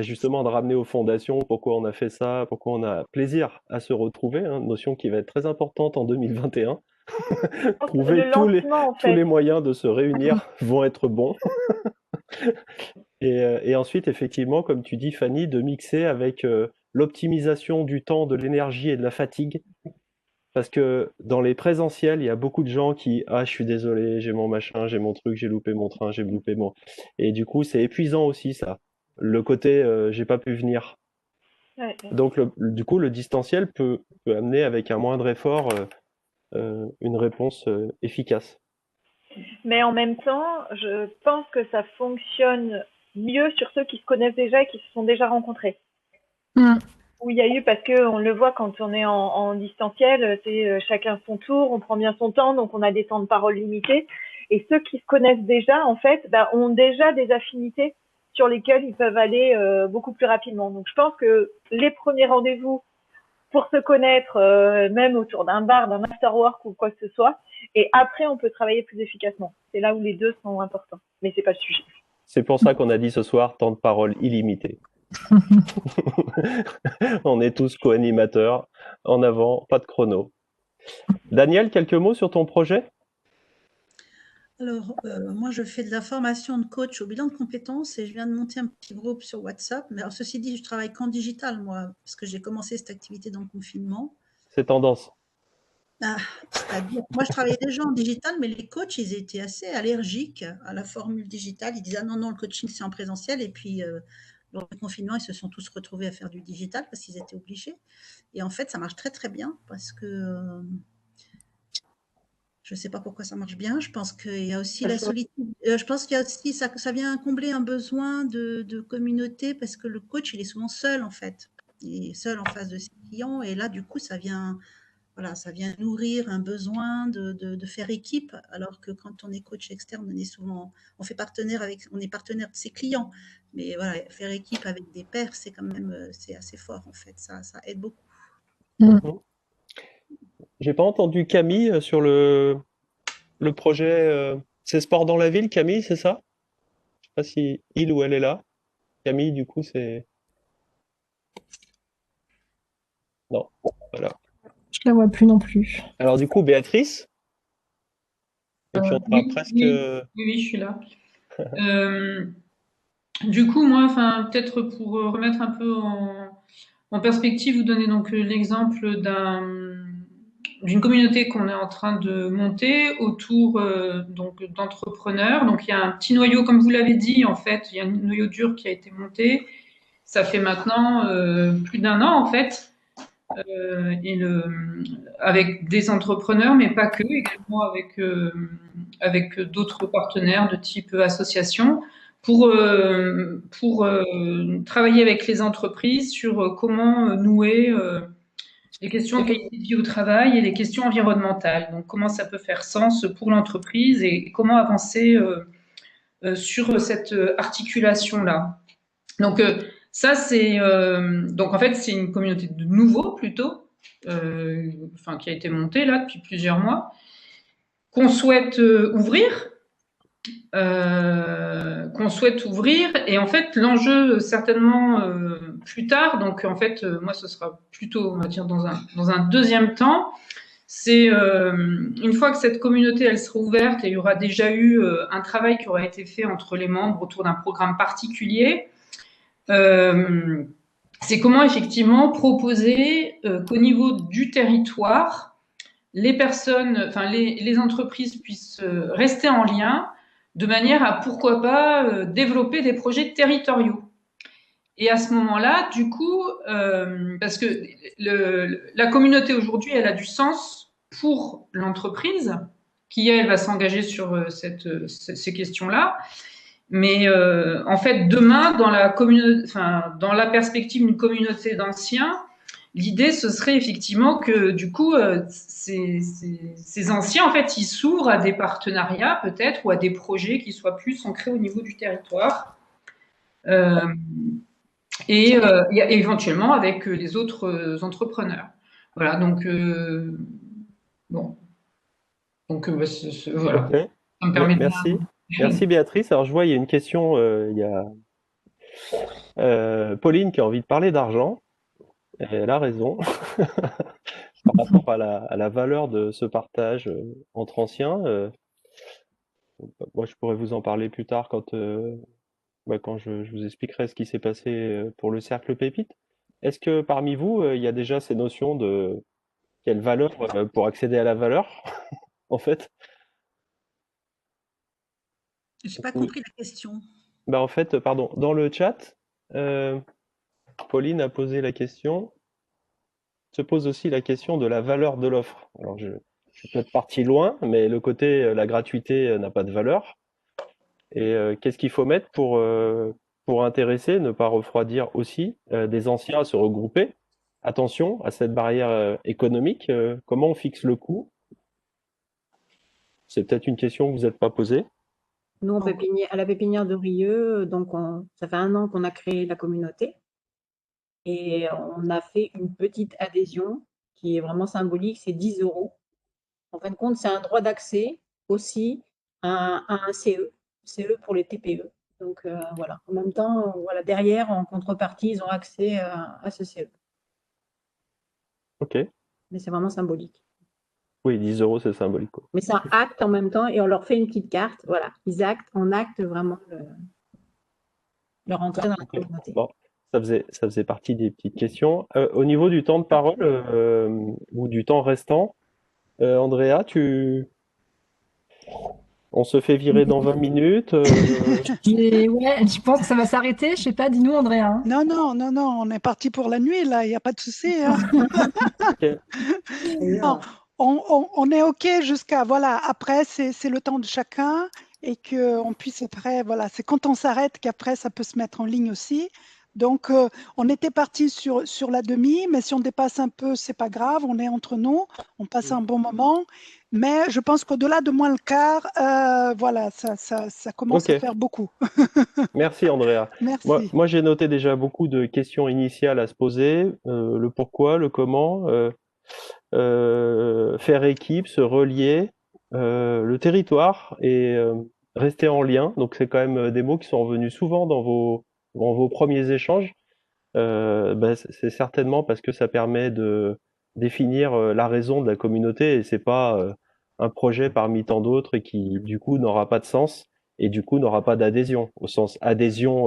justement de ramener aux fondations pourquoi on a fait ça, pourquoi on a plaisir à se retrouver, hein, notion qui va être très importante en 2021. Trouver tous les moyens de se réunir vont être bons. Et ensuite, effectivement, comme tu dis, Fanny, de mixer avec l'optimisation du temps, de l'énergie et de la fatigue. Parce que dans les présentiels, il y a beaucoup de gens qui « Ah, je suis désolé, j'ai mon machin, j'ai mon truc, j'ai loupé mon train, j'ai loupé mon… » Et du coup, c'est épuisant aussi, ça. Le côté « J'ai pas pu venir ». Donc, du coup, le distanciel peut amener avec un moindre effort une réponse efficace. Mais en même temps, je pense que ça fonctionne mieux sur ceux qui se connaissent déjà et qui se sont déjà rencontrés. Où il y a eu, parce qu'on le voit quand on est en distanciel, c'est chacun son tour, on prend bien son temps, donc on a des temps de parole limités. Et ceux qui se connaissent déjà, en fait, ont déjà des affinités sur lesquelles ils peuvent aller beaucoup plus rapidement. Donc je pense que les premiers rendez-vous pour se connaître, même autour d'un bar, d'un afterwork ou quoi que ce soit, et après on peut travailler plus efficacement. C'est là où les deux sont importants, mais c'est pas le sujet. C'est pour ça qu'on a dit ce soir temps de parole illimité. On est tous co-animateurs. En avant, pas de chrono. Daniel, quelques mots sur ton projet? Alors, moi, je fais de la formation de coach au bilan de compétences et je viens de monter un petit groupe sur WhatsApp. Mais alors, ceci dit, je travaille qu'en digital, moi, parce que j'ai commencé cette activité dans le confinement. C'est tendance. C'est-à-dire, moi, je travaillais déjà en digital, mais les coachs, ils étaient assez allergiques à la formule digitale. Ils disaient, ah non, le coaching, c'est en présentiel. Et puis, lors du confinement, ils se sont tous retrouvés à faire du digital parce qu'ils étaient obligés. Et en fait, ça marche très, très bien parce que je ne sais pas pourquoi ça marche bien. Je pense qu'il y a aussi la solitude. Je pense qu'il y a aussi, ça vient combler un besoin de communauté parce que le coach, il est souvent seul, en fait. Il est seul en face de ses clients. Et là, du coup, ça vient voilà, ça vient nourrir un besoin de faire équipe, alors que quand on est coach externe, on est partenaire de ses clients. Mais voilà, faire équipe avec des pairs, c'est quand même, c'est assez fort en fait, ça aide beaucoup. Mhm. J'ai pas entendu Camille sur le projet. C'est Sport dans la ville, Camille, c'est ça? Je sais pas si il ou elle est là. Camille, du coup, c'est. Non, voilà. Je la vois plus non plus. Alors, du coup, Béatrice, et puis on sera Oui, presque. oui, je suis là. Du coup, moi, enfin, peut-être pour remettre un peu en perspective, vous donner donc l'exemple d'une communauté qu'on est en train de monter autour donc d'entrepreneurs. Donc, il y a un petit noyau, comme vous l'avez dit, en fait, il y a un noyau dur qui a été monté. Ça fait maintenant plus d'1 an, en fait. Avec des entrepreneurs, mais pas que, également avec d'autres partenaires de type association, pour travailler avec les entreprises sur comment nouer les questions de qualité de vie au travail et les questions environnementales. Donc, comment ça peut faire sens pour l'entreprise et comment avancer sur cette articulation-là. Donc, ça, donc en fait, c'est une communauté de nouveaux plutôt, qui a été montée là depuis plusieurs mois, qu'on souhaite ouvrir. Et en fait, l'enjeu certainement plus tard, donc en fait, moi, ce sera plutôt, on va dire, dans un deuxième temps. C'est une fois que cette communauté elle sera ouverte, il y aura déjà eu un travail qui aura été fait entre les membres autour d'un programme particulier. C'est comment effectivement proposer qu'au niveau du territoire, les personnes, les entreprises puissent rester en lien de manière à, pourquoi pas, développer des projets territoriaux. Et à ce moment-là, du coup, parce que la communauté aujourd'hui, elle a du sens pour l'entreprise qui, elle, va s'engager sur ces questions-là. Mais en fait, demain, dans la perspective d'une communauté d'anciens, l'idée, ce serait effectivement que du coup, ces anciens, en fait, ils s'ouvrent à des partenariats peut-être ou à des projets qui soient plus ancrés au niveau du territoire. Et éventuellement avec les autres entrepreneurs. Voilà, donc bon. Donc voilà. Ok. Ça me permet Merci. Merci Béatrice. Alors je vois, il y a une question, il y a Pauline qui a envie de parler d'argent. Et elle a raison. Par rapport à la valeur de ce partage entre anciens. Moi, je pourrais vous en parler plus tard quand je vous expliquerai ce qui s'est passé pour le cercle Pépite. Est-ce que parmi vous, il y a déjà ces notions de quelle valeur pour accéder à la valeur, en fait? Je n'ai pas compris la question. En fait, pardon, dans le chat, Pauline a posé la question, se pose aussi la question de la valeur de l'offre. Alors, je suis peut-être parti loin, mais le côté la gratuité n'a pas de valeur. Et qu'est-ce qu'il faut mettre pour intéresser, ne pas refroidir aussi des anciens à se regrouper? Attention à cette barrière économique. Comment on fixe le coût? C'est peut-être une question que vous n'êtes pas posée. Nous, à la pépinière de Rieux, donc ça fait 1 an qu'on a créé la communauté et on a fait une petite adhésion qui est vraiment symbolique, c'est 10 €. En fin de compte, c'est un droit d'accès aussi à un CE pour les TPE. Donc voilà, en même temps, voilà, derrière, en contrepartie, ils ont accès à ce CE. Ok. Mais c'est vraiment symbolique. Oui, 10 €, c'est symbolique, quoi. Mais ça acte en même temps et on leur fait une petite carte. Voilà, on acte vraiment leur entrée dans la communauté. Bon, ça faisait partie des petites questions. Au niveau du temps de parole ou du temps restant, Andrea, on se fait virer dans 20 minutes. Ouais, je pense que ça va s'arrêter. Je sais pas, dis-nous, Andrea. Non, on est parti pour la nuit, là, il n'y a pas de souci. Hein. Non, on est OK jusqu'à, voilà, après, c'est le temps de chacun et qu'on puisse après, voilà, c'est quand on s'arrête qu'après, ça peut se mettre en ligne aussi. Donc, on était parti sur la demi, mais si on dépasse un peu, c'est pas grave, on est entre nous, on passe un bon moment. Mais je pense qu'au-delà de moins le quart, voilà, ça commence à Ok, faire beaucoup. merci Andrea. Merci. Moi j'ai noté déjà beaucoup de questions initiales à se poser, le pourquoi, le comment, faire équipe, se relier, le territoire et rester en lien. Donc c'est quand même des mots qui sont revenus souvent dans vos premiers échanges. C'est certainement parce que ça permet de définir la raison de la communauté et c'est pas un projet parmi tant d'autres et qui du coup n'aura pas de sens et du coup n'aura pas d'adhésion au sens adhésion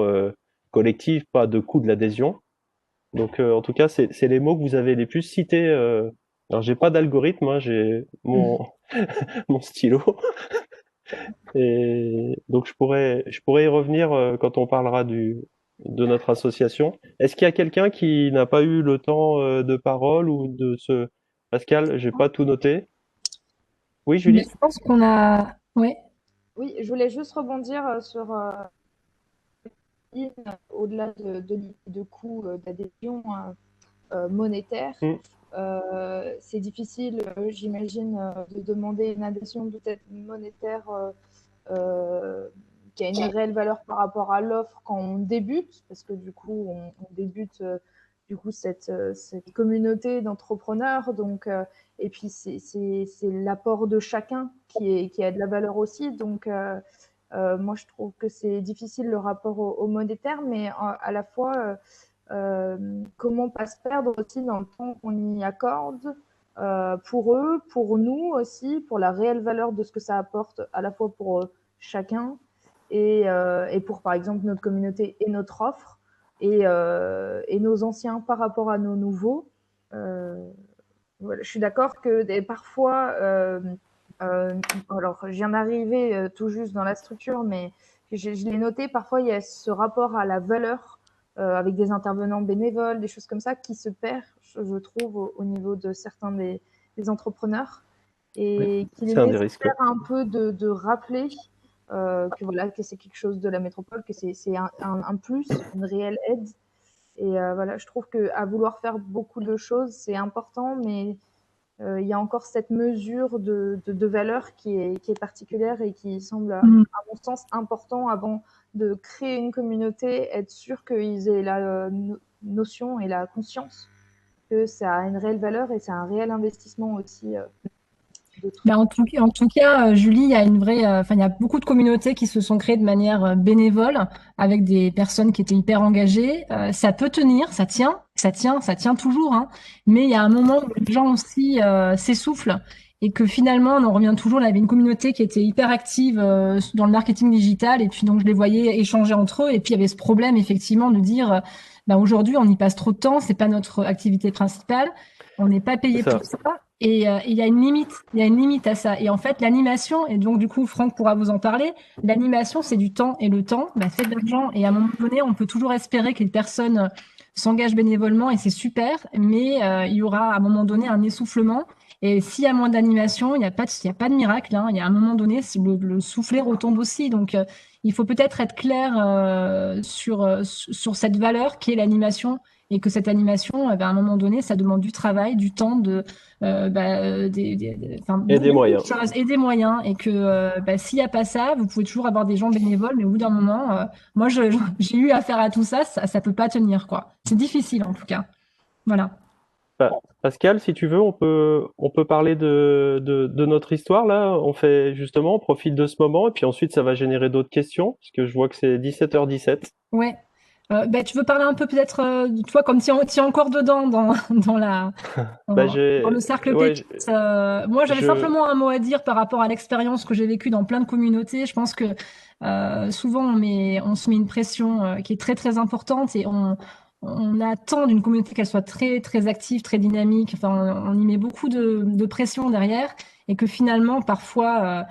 collective, pas de coût de l'adhésion. Donc en tout cas c'est les mots que vous avez les plus cités. Alors j'ai pas d'algorithme, hein, j'ai mon mon stylo et donc je pourrais y revenir quand on parlera de notre association. Est-ce qu'il y a quelqu'un qui n'a pas eu le temps de parole ou de se... Pascal, j'ai pas tout noté. Oui, Mais Julie? je pense qu'on a. Ouais. Oui, je voulais juste rebondir sur au-delà de coûts d'adhésion monétaire. C'est difficile, j'imagine, de demander une adhésion peut-être monétaire qui a une réelle valeur par rapport à l'offre quand on débute, parce que du coup, on débute du coup cette communauté d'entrepreneurs. Donc, et puis c'est l'apport de chacun qui a de la valeur aussi. Donc, moi, je trouve que c'est difficile le rapport au monétaire, mais à la fois, comment pas se perdre aussi dans le temps qu'on y accorde pour eux, pour nous aussi, pour la réelle valeur de ce que ça apporte à la fois pour chacun et pour, par exemple, notre communauté et notre offre et nos anciens par rapport à nos nouveaux. Voilà, je suis d'accord que parfois, alors je viens d'arriver tout juste dans la structure, mais je l'ai noté, parfois il y a ce rapport à la valeur avec des intervenants bénévoles, des choses comme ça qui se perd, je trouve, au niveau de certains des entrepreneurs et qu'il est C'est un des risques. nécessaire un peu de rappeler que voilà, que c'est quelque chose de la métropole, que c'est un plus, une réelle aide. Et voilà, je trouve qu'à vouloir faire beaucoup de choses, c'est important, mais il y a encore cette mesure de valeur qui est particulière et qui semble, à mon sens, important avant de créer une communauté, être sûr qu'ils aient la notion et la conscience que ça a une réelle valeur et c'est un réel investissement aussi. Ben, en tout cas, Julie, il y a une vraie, il y a beaucoup de communautés qui se sont créées de manière bénévole avec des personnes qui étaient hyper engagées. Ça peut tenir, ça tient toujours, hein. Mais il y a un moment où les gens aussi s'essoufflent et que finalement, on en revient toujours. Il y avait une communauté qui était hyper active dans le marketing digital et puis donc je les voyais échanger entre eux et puis il y avait ce problème effectivement de dire, ben, aujourd'hui, on y passe trop de temps, c'est pas notre activité principale, on n'est pas payé pour ça. Et il y a une limite à ça. Et en fait, l'animation, et donc du coup, Franck pourra vous en parler, l'animation, c'est du temps, et le temps, bah, c'est de l'argent. Et à un moment donné, on peut toujours espérer que les personnes s'engagent bénévolement, et c'est super, mais il y aura à un moment donné un essoufflement. Et s'il y a moins d'animation, il n'y a pas de miracle, hein. Il y a un moment donné, le soufflet retombe aussi. Donc, il faut peut-être être clair sur cette valeur qui est l'animation et que cette animation, à un moment donné, ça demande du travail, du temps, Et des beaucoup moyens. de choses, et des moyens, et que s'il n'y a pas ça, vous pouvez toujours avoir des gens bénévoles, mais au bout d'un moment, moi, j'ai eu affaire à tout ça, ça peut pas tenir, quoi. C'est difficile, en tout cas. Voilà. Pascal, si tu veux, on peut parler de notre histoire là. On profite de ce moment et puis ensuite ça va générer d'autres questions parce que je vois que c'est 17h17. Ouais. Tu veux parler un peu peut-être, toi, comme tu es encore dedans dans le cercle Pépite. Moi, j'avais simplement un mot à dire par rapport à l'expérience que j'ai vécue dans plein de communautés. Je pense que souvent on se met une pression qui est très très importante et on attend d'une communauté qu'elle soit très très active, très dynamique. Enfin, on y met beaucoup de pression derrière et que finalement parfois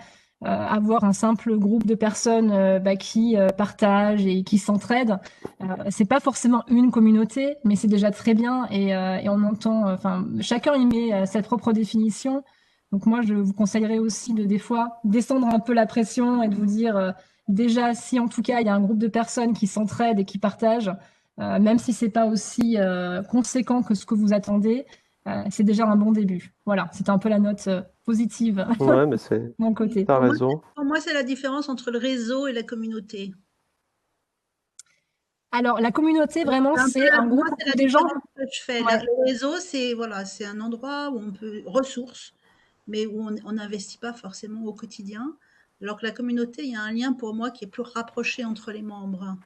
avoir un simple groupe de personnes qui partagent et qui s'entraident, c'est pas forcément une communauté, mais c'est déjà très bien et on entend, chacun y met sa propre définition. Donc moi, je vous conseillerais aussi de des fois descendre un peu la pression et de vous dire déjà si en tout cas il y a un groupe de personnes qui s'entraident et qui partagent, même si c'est pas aussi conséquent que ce que vous attendez, c'est déjà un bon début. Voilà, c'était un peu la note positive Ouais, mais de mon côté. t'as raison. Pour moi, c'est la différence entre le réseau et la communauté. Alors, la communauté, vraiment, Un peu c'est un groupe moi, c'est la des gens. différence que je fais. Ouais. Le réseau, c'est voilà, c'est un endroit où on peut ressources, mais où on n'investit pas forcément au quotidien. Alors que la communauté, il y a un lien pour moi qui est plus rapproché entre les membres.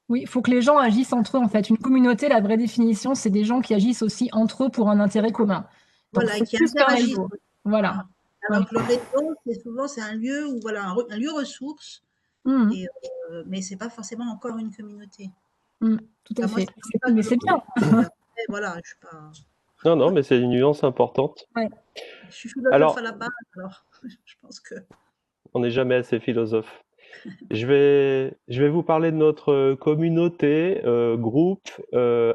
Oui, il faut que les gens agissent entre eux, en fait. Une communauté, la vraie définition, c'est des gens qui agissent aussi entre eux pour un intérêt commun. Donc, Voilà, et c'est qui plus qu'un interagissent. réseau. Voilà. Alors que le réseau, c'est souvent c'est un lieu où voilà un lieu ressource, Mhm. et, mais c'est pas forcément encore une communauté. Tout à Enfin, moi, fait. c'est comme ça Mais que je c'est bien. le vois. Après, voilà, je suis pas. Non, mais c'est une nuance importante. Ouais. Je suis philosophe Alors, à la base, alors je pense que. on n'est jamais assez philosophe. Je vais vous parler de notre communauté, groupe,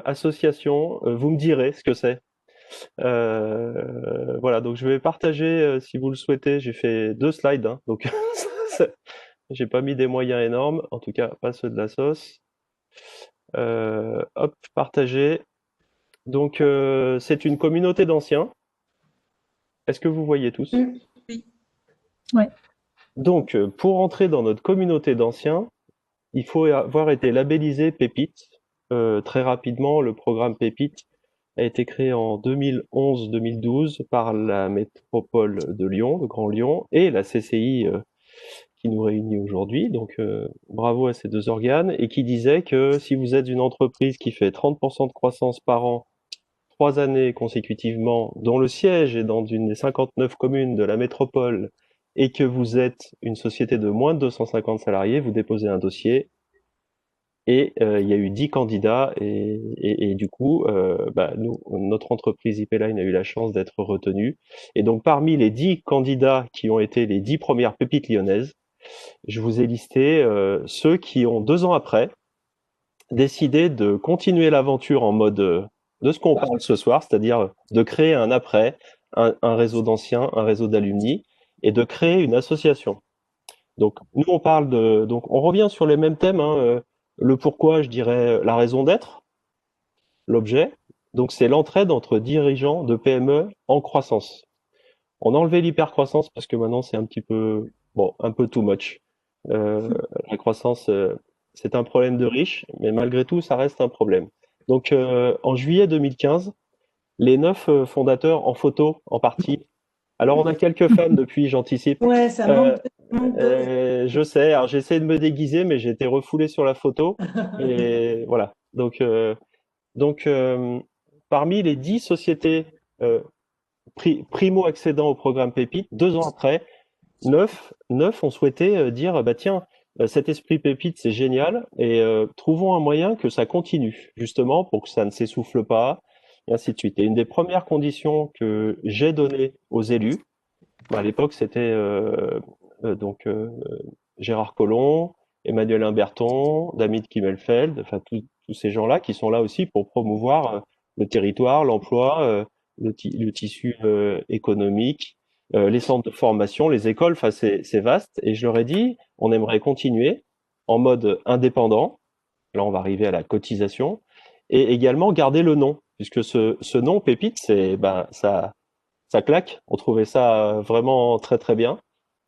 association. Vous me direz ce que c'est. Voilà, donc je vais partager, si vous le souhaitez. J'ai fait 2 slides, hein, donc j'ai pas mis des moyens énormes, en tout cas pas ceux de la sauce. Hop, partager. Donc c'est une communauté d'anciens. Est-ce que vous voyez tous? Oui. Ouais. Donc, pour entrer dans notre communauté d'anciens, il faut avoir été labellisé Pépite. Très rapidement, le programme Pépite a été créé en 2011-2012 par la métropole de Lyon, le Grand Lyon, et la CCI qui nous réunit aujourd'hui. Donc, bravo à ces 2 organes, et qui disait que si vous êtes une entreprise qui fait 30% de croissance par an, 3 années consécutivement, dont le siège est dans une des 59 communes de la métropole, et que vous êtes une société de moins de 250 salariés, vous déposez un dossier. Et il y a eu 10 candidats et du coup, nous, notre entreprise IP-Line a eu la chance d'être retenue. Et donc, parmi les 10 candidats qui ont été les 10 premières pépites lyonnaises, je vous ai listé ceux qui ont 2 ans après décidé de continuer l'aventure en mode de ce qu'on parle ce soir, c'est-à-dire de créer un après, un réseau d'anciens, un réseau d'alumni, et de créer une association. Donc, nous, on parle donc, on revient sur les mêmes thèmes, hein, le pourquoi, je dirais, la raison d'être, l'objet. Donc, c'est l'entraide entre dirigeants de PME en croissance. On a enlevé l'hypercroissance parce que maintenant, c'est un petit peu, bon, un peu too much. La croissance, c'est un problème de riches, mais malgré tout, ça reste un problème. Donc, en juillet 2015, les 9 fondateurs en photo, en partie. Alors, on a quelques femmes depuis, j'anticipe. Ouais, ça manque Je sais, alors j'essaie de me déguiser, mais j'ai été refoulé sur la photo. Et voilà. Donc, parmi les 10 sociétés primo-accédant au programme Pépite, 2 ans après, 9 ont souhaité dire, bah tiens, cet esprit Pépite, c'est génial, et trouvons un moyen que ça continue, justement, pour que ça ne s'essouffle pas, et ainsi de suite. Et une des premières conditions que j'ai données aux élus, à l'époque, c'était Gérard Collomb, Emmanuel Imberton, David Kimmelfeld, enfin tous ces gens-là qui sont là aussi pour promouvoir le territoire, l'emploi, le tissu économique, les centres de formation, les écoles, enfin c'est vaste. Et je leur ai dit, on aimerait continuer en mode indépendant. Là, on va arriver à la cotisation et également garder le nom, puisque ce nom Pépite, ça claque. On trouvait ça vraiment très très bien.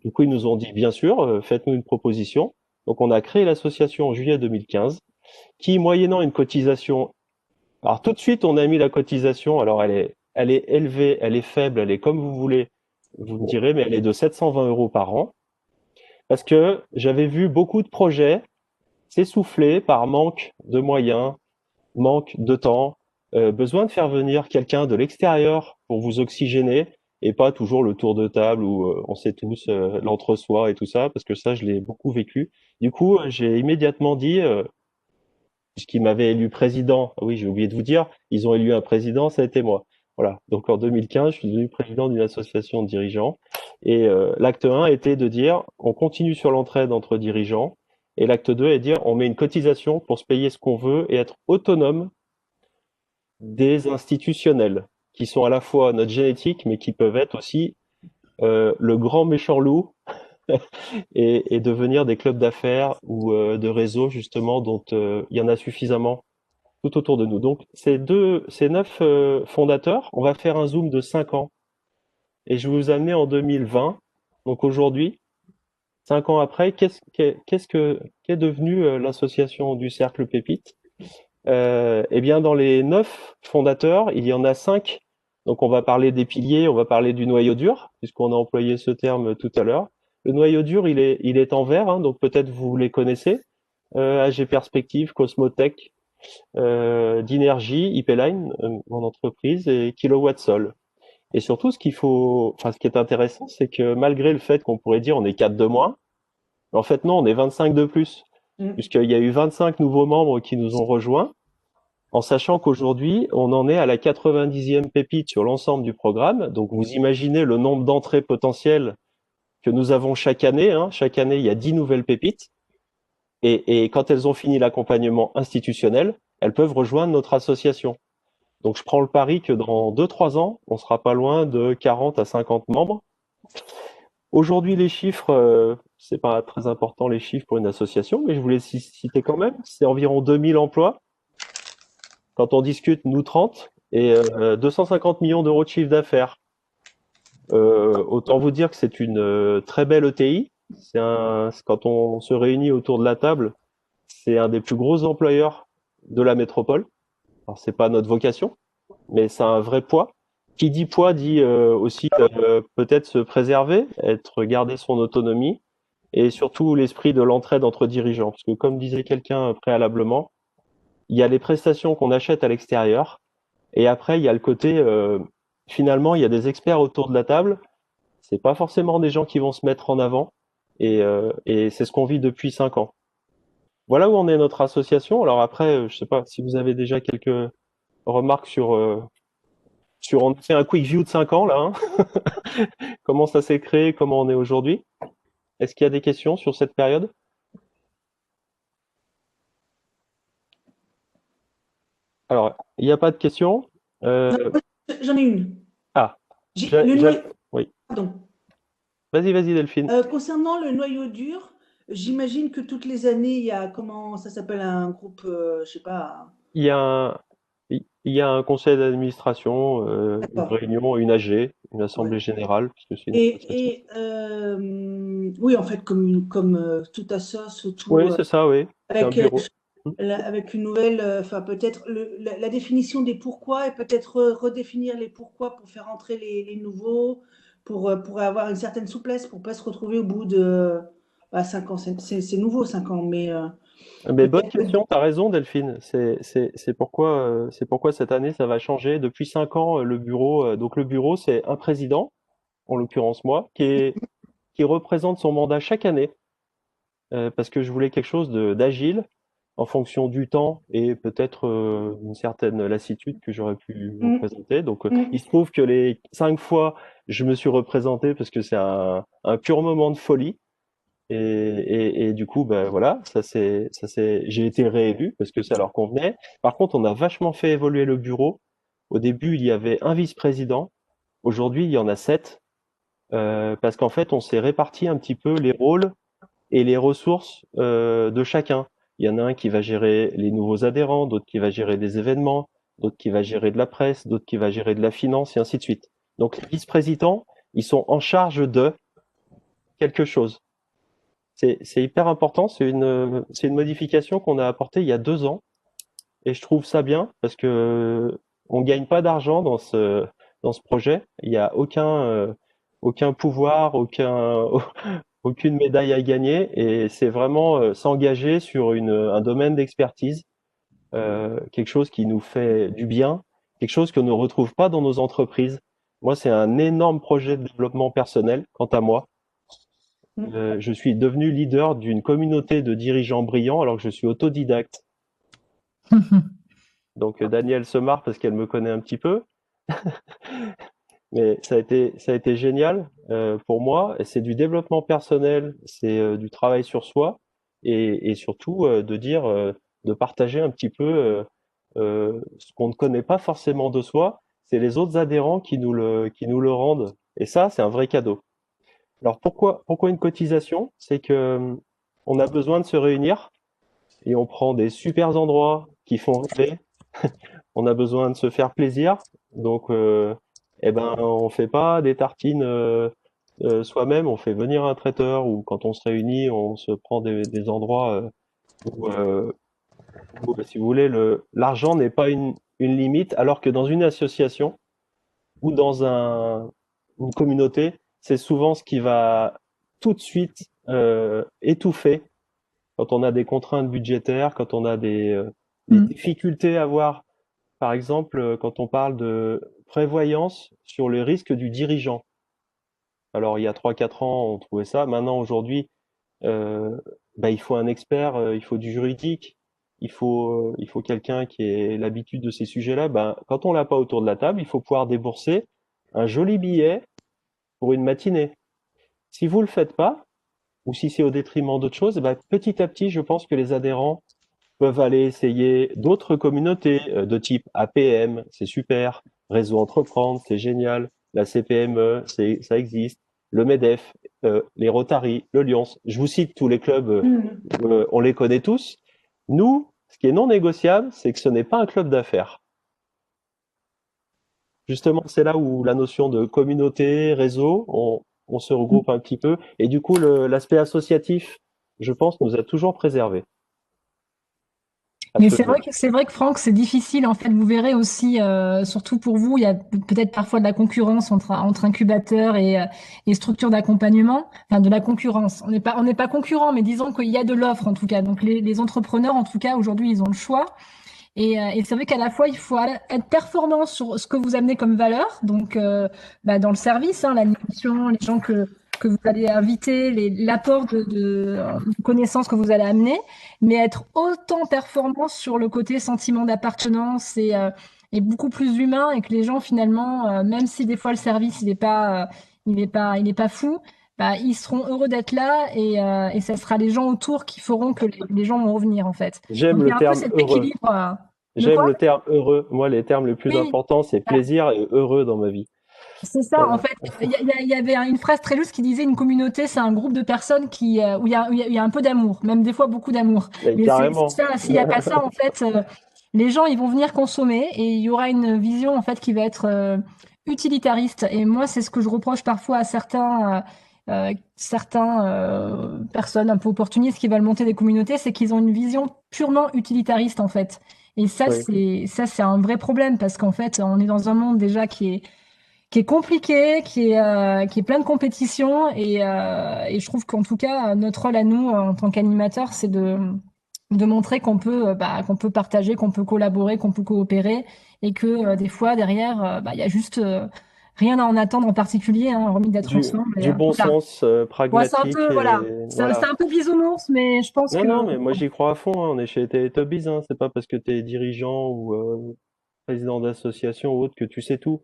Du coup, ils nous ont dit, bien sûr, faites-nous une proposition. Donc, on a créé l'association en juillet 2015, qui, moyennant une cotisation, alors tout de suite, on a mis la cotisation. Alors, elle est élevée, elle est faible, elle est comme vous voulez, vous me direz, mais elle est de 720 € par an. Parce que j'avais vu beaucoup de projets s'essouffler par manque de moyens, manque de temps, besoin de faire venir quelqu'un de l'extérieur pour vous oxygéner et pas toujours le tour de table où on sait tous l'entre-soi et tout ça, parce que ça, je l'ai beaucoup vécu. Du coup, j'ai immédiatement dit, puisqu'ils m'avaient élu président, ah oui, j'ai oublié de vous dire, ils ont élu un président, ça a été moi. Voilà, donc en 2015, je suis devenu président d'une association de dirigeants. Et l'acte 1 était de dire, on continue sur l'entraide entre dirigeants. Et l'acte 2 est de dire, on met une cotisation pour se payer ce qu'on veut et être autonome des institutionnels, qui sont à la fois notre génétique, mais qui peuvent être aussi le grand méchant loup et devenir des clubs d'affaires ou de réseaux, justement, dont il y en a suffisamment. tout autour de nous. Donc, ces 9 fondateurs, on va faire un zoom de 5 ans. Et je vais vous amener en 2020. Donc aujourd'hui, 5 ans après, qu'est devenue l'association du Cercle Pépite? Eh bien, dans les 9 fondateurs, il y en a 5. Donc, on va parler des piliers, on va parler du noyau dur, puisqu'on a employé ce terme tout à l'heure. Le noyau dur, il est en vert, hein, donc peut-être vous les connaissez. AG Perspective, Cosmotech, Dinergy, IP-Line, mon entreprise, et Kilowatt Sol. Et surtout, ce qui est intéressant, c'est que malgré le fait qu'on pourrait dire on est 4 de moins, en fait non, on est 25 de plus, puisqu'il y a eu 25 nouveaux membres qui nous ont rejoints, en sachant qu'aujourd'hui, on en est à la 90e pépite sur l'ensemble du programme. Donc vous imaginez le nombre d'entrées potentielles que nous avons chaque année, hein. Chaque année, il y a 10 nouvelles pépites. Et quand elles ont fini l'accompagnement institutionnel, elles peuvent rejoindre notre association. Donc, je prends le pari que dans 2-3 ans, on sera pas loin de 40 à 50 membres. Aujourd'hui, les chiffres, c'est pas très important les chiffres pour une association, mais je voulais citer quand même, c'est environ 2000 emplois. Quand on discute, nous 30, et 250 millions d'euros de chiffre d'affaires. Autant vous dire que c'est une très belle ETI. Quand on se réunit autour de la table, c'est un des plus gros employeurs de la métropole. Alors, c'est pas notre vocation, mais ça a un vrai poids. Qui dit poids dit aussi peut-être se préserver, garder son autonomie, et surtout l'esprit de l'entraide entre dirigeants. Parce que comme disait quelqu'un préalablement, il y a les prestations qu'on achète à l'extérieur, et après il y a le côté, finalement, il y a des experts autour de la table. C'est pas forcément des gens qui vont se mettre en avant, et c'est ce qu'on vit depuis 5 ans. Voilà où en est notre association. Alors après, je sais pas si vous avez déjà quelques remarques sur on a fait un quick view de 5 ans là, hein. Comment ça s'est créé, comment on est aujourd'hui. Est-ce qu'il y a des questions sur cette période? Alors, il n'y a pas de questions. J'en ai une. Ah, oui. Pardon. Vas-y, Delphine. Concernant le noyau dur, j'imagine que toutes les années, il y a, comment ça s'appelle, un groupe, je sais pas. Il y a un conseil d'administration, une réunion, une AG, une assemblée générale, puisque c'est oui, en fait, comme tout assoce, tout. Oui, c'est ça, oui. Avec, un bureau. Avec une nouvelle, enfin peut-être la définition des pourquoi, et peut-être redéfinir les pourquoi pour faire entrer les nouveaux, pour avoir une certaine souplesse, pour pas se retrouver au bout de 5 ans. C'est nouveau 5 ans, mais bonne question, tu as raison Delphine. C'est pourquoi cette année ça va changer. Depuis 5 ans, le bureau, c'est un président, en l'occurrence moi, qui représente son mandat chaque année, parce que je voulais quelque chose d'agile en fonction du temps et peut-être une certaine lassitude que j'aurais pu représenter. Donc il se trouve que les 5 fois je me suis représenté parce que c'est un pur moment de folie. Et du coup, ben voilà, j'ai été réélu parce que ça leur convenait. Par contre, on a vachement fait évoluer le bureau. Au début, il y avait un vice-président. Aujourd'hui, il y en a 7. Parce qu'en fait, on s'est réparti un petit peu les rôles et les ressources de chacun. Il y en a un qui va gérer les nouveaux adhérents, d'autres qui va gérer des événements, d'autres qui va gérer de la presse, d'autres qui va gérer de la finance, et ainsi de suite. Donc, les vice-présidents, ils sont en charge de quelque chose. C'est hyper important, c'est une modification qu'on a apportée il y a 2 ans, et je trouve ça bien parce que on gagne pas d'argent dans ce projet. Il y a aucun pouvoir, aucune médaille à gagner, et c'est vraiment s'engager sur un domaine d'expertise, quelque chose qui nous fait du bien, quelque chose que ne retrouve pas dans nos entreprises. Moi, c'est un énorme projet de développement personnel, quant à moi. Je suis devenu leader d'une communauté de dirigeants brillants alors que je suis autodidacte. Donc Danielle se marre parce qu'elle me connaît un petit peu. Mais ça a été génial pour moi. C'est du développement personnel, c'est du travail sur soi, et surtout de partager un petit peu ce qu'on ne connaît pas forcément de soi. C'est les autres adhérents qui nous le rendent. Et ça, c'est un vrai cadeau. Alors pourquoi une cotisation? C'est que on a besoin de se réunir et on prend des super endroits qui font rêver, on a besoin de se faire plaisir. Donc, eh ben, on fait pas des tartines soi-même, on fait venir un traiteur ou quand on se réunit, on se prend des endroits où, si vous voulez, l'argent n'est pas une limite, alors que dans une association ou dans une communauté, c'est souvent ce qui va tout de suite étouffer quand on a des contraintes budgétaires, quand on a des difficultés à voir, par exemple, quand on parle de prévoyance sur le risque du dirigeant. Alors, il y a 3-4 ans, on trouvait ça. Maintenant, aujourd'hui, il faut un expert, il faut du juridique, il faut quelqu'un qui ait l'habitude de ces sujets-là. Quand on l'a pas autour de la table, il faut pouvoir débourser un joli billet pour une matinée. Si vous le faites pas, ou si c'est au détriment d'autres choses, petit à petit, je pense que les adhérents peuvent aller essayer d'autres communautés de type APM, c'est super, Réseau Entreprendre, c'est génial, la CPME, ça existe, le MEDEF, les Rotary, le Lions. Je vous cite tous les clubs, on les connaît tous. Nous, ce qui est non négociable, c'est que ce n'est pas un club d'affaires. Justement, c'est là où la notion de communauté, réseau, on se regroupe un petit peu. Et du coup, l'aspect associatif, je pense, nous a toujours préservés. Mais c'est vrai que Franck, c'est difficile. En fait, vous verrez aussi, surtout pour vous, il y a peut-être parfois de la concurrence entre incubateurs et structures d'accompagnement. Enfin, de la concurrence. On n'est pas concurrents, mais disons qu'il y a de l'offre en tout cas. Donc les entrepreneurs, en tout cas, aujourd'hui, ils ont le choix. Et c'est vrai qu'à la fois, il faut être performant sur ce que vous amenez comme valeur, donc dans le service, l'animation, les gens que vous allez inviter, l'apport de connaissances que vous allez amener, mais être autant performant sur le côté sentiment d'appartenance et beaucoup plus humain, et que les gens finalement, même si des fois le service il est pas fou, ils seront heureux d'être là et ça sera les gens autour qui feront que les gens vont revenir en fait. J'aime Donc, il y le a un peu terme cet heureux. équilibre. J'aime le terme heureux. Moi, les termes les plus Oui. importants, c'est plaisir et heureux dans ma vie. C'est ça, en fait. Il y avait une phrase très juste qui disait une communauté, c'est un groupe de personnes où il y a un peu d'amour, même des fois beaucoup d'amour. Mais Mais carrément. s'il n'y a pas ça, en fait, les gens, ils vont venir consommer et il y aura une vision, en fait, qui va être utilitariste. Et moi, c'est ce que je reproche parfois à certains personnes un peu opportunistes qui veulent monter des communautés, c'est qu'ils ont une vision purement utilitariste, en fait. Et ça, Oui. c'est un vrai problème parce qu'en fait, on est dans un monde déjà qui est compliqué, qui est plein de compétition et je trouve qu'en tout cas notre rôle à nous en tant qu'animateurs, c'est de montrer qu'on peut partager, qu'on peut collaborer, qu'on peut coopérer et que des fois derrière il y a juste rien à en attendre en particulier, hormis d'être ensemble. Du bon Voilà. sens Ouais, c'est un pragmatique peu voilà, et c'est voilà. un peu bisounours, mais je pense que Non, mais moi j'y crois à fond. On est chez Teletubbies, c'est pas parce que tu es dirigeant ou président d'association ou autre que tu sais tout.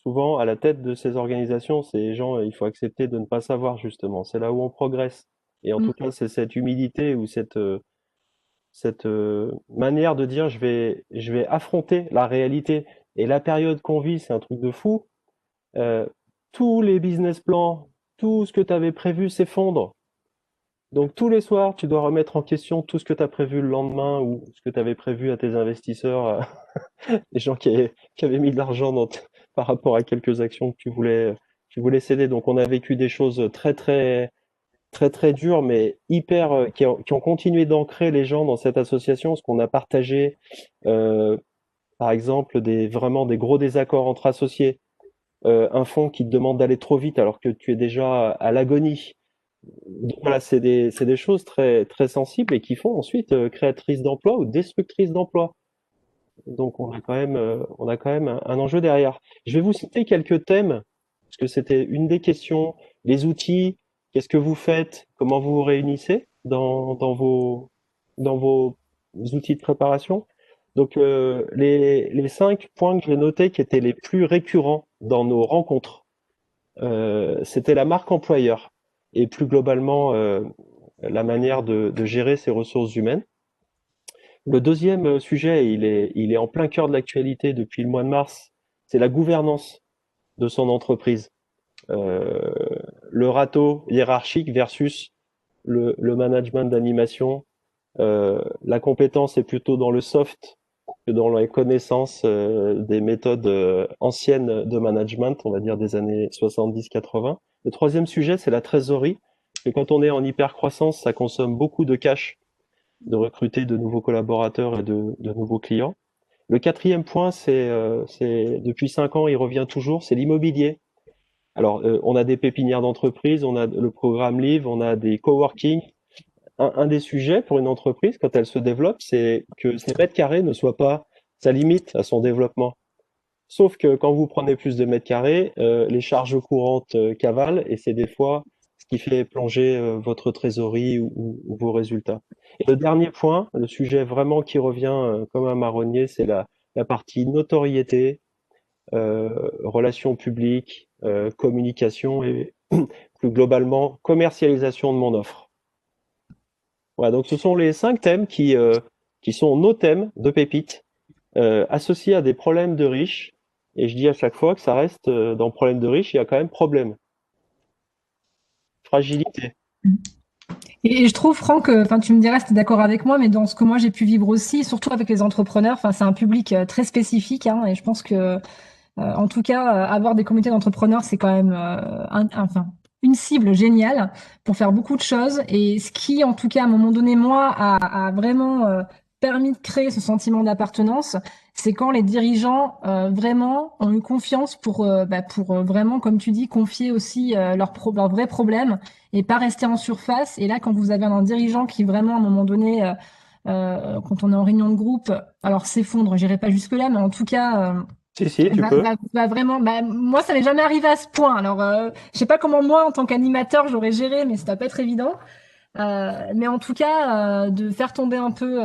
Souvent, à la tête de ces organisations, ces gens, il faut accepter de ne pas savoir justement. C'est là où on progresse. Et en tout cas, c'est cette humilité ou cette manière de dire je vais affronter la réalité. Et la période qu'on vit, c'est un truc de fou. Tous les business plans, tout ce que tu avais prévu s'effondre. Donc tous les soirs, tu dois remettre en question tout ce que tu as prévu le lendemain ou ce que tu avais prévu à tes investisseurs, les gens qui avaient mis de l'argent par rapport à quelques actions que tu voulais céder. Donc on a vécu des choses très très très très dures, mais hyper qui ont continué d'ancrer les gens dans cette association, ce qu'on a partagé, par exemple vraiment des gros désaccords entre associés, un fonds qui te demande d'aller trop vite alors que tu es déjà à l'agonie. Donc voilà, c'est des choses très, très sensibles et qui font ensuite créatrices d'emplois ou destructrices d'emplois. Donc on a quand même un enjeu derrière. Je vais vous citer quelques thèmes, parce que c'était une des questions. Les outils, qu'est-ce que vous faites? Comment vous vous réunissez dans vos outils de préparation? Donc les 5 points que j'ai notés qui étaient les plus récurrents dans nos rencontres, c'était la marque employeur et plus globalement la manière de gérer ses ressources humaines. Le deuxième sujet, il est en plein cœur de l'actualité depuis le mois de mars, c'est la gouvernance de son entreprise. Le râteau hiérarchique versus le management d'animation. La compétence est plutôt dans le soft que dans les connaissances des méthodes anciennes de management, on va dire des années 70-80. Le troisième sujet, c'est la trésorerie. Et quand on est en hyper-croissance, ça consomme beaucoup de cash de recruter de nouveaux collaborateurs et de nouveaux clients. Le quatrième point, c'est depuis 5 ans, il revient toujours, c'est l'immobilier. Alors, on a des pépinières d'entreprise, on a le programme Live, on a des coworking. Un des sujets pour une entreprise, quand elle se développe, c'est que ses mètres carrés ne soient pas sa limite à son développement. Sauf que quand vous prenez plus de mètres carrés, les charges courantes cavalent et c'est des fois ce qui fait plonger votre trésorerie ou vos résultats. Et le dernier point, le sujet vraiment qui revient comme un marronnier, c'est la partie notoriété, relations publiques, communication et plus globalement commercialisation de mon offre. Voilà, donc ce sont les 5 thèmes qui sont nos thèmes de pépites, associés à des problèmes de riches. Et je dis à chaque fois que ça reste dans problème de riches, il y a quand même problème. Fragilité. Et je trouve, Franck, enfin, tu me diras si tu es d'accord avec moi, mais dans ce que moi j'ai pu vivre aussi, surtout avec les entrepreneurs, enfin, c'est un public très spécifique, hein, et je pense que, en tout cas, avoir des communautés d'entrepreneurs, c'est quand même, enfin, une cible géniale pour faire beaucoup de choses. Et ce qui, en tout cas, à un moment donné, moi, a vraiment permis de créer ce sentiment d'appartenance, c'est quand les dirigeants vraiment ont eu confiance pour vraiment, comme tu dis, confier aussi leurs vrais problèmes et pas rester en surface. Et là, quand vous avez un dirigeant qui vraiment, à un moment donné, quand on est en réunion de groupe, alors s'effondre, j'irai pas jusque-là, mais en tout cas, Si, tu peux. vraiment, moi, ça m'est jamais arrivé à ce point. Alors, je sais pas comment moi, en tant qu'animateur, j'aurais géré, mais ça doit pas être évident. Mais en tout cas, de faire tomber un peu,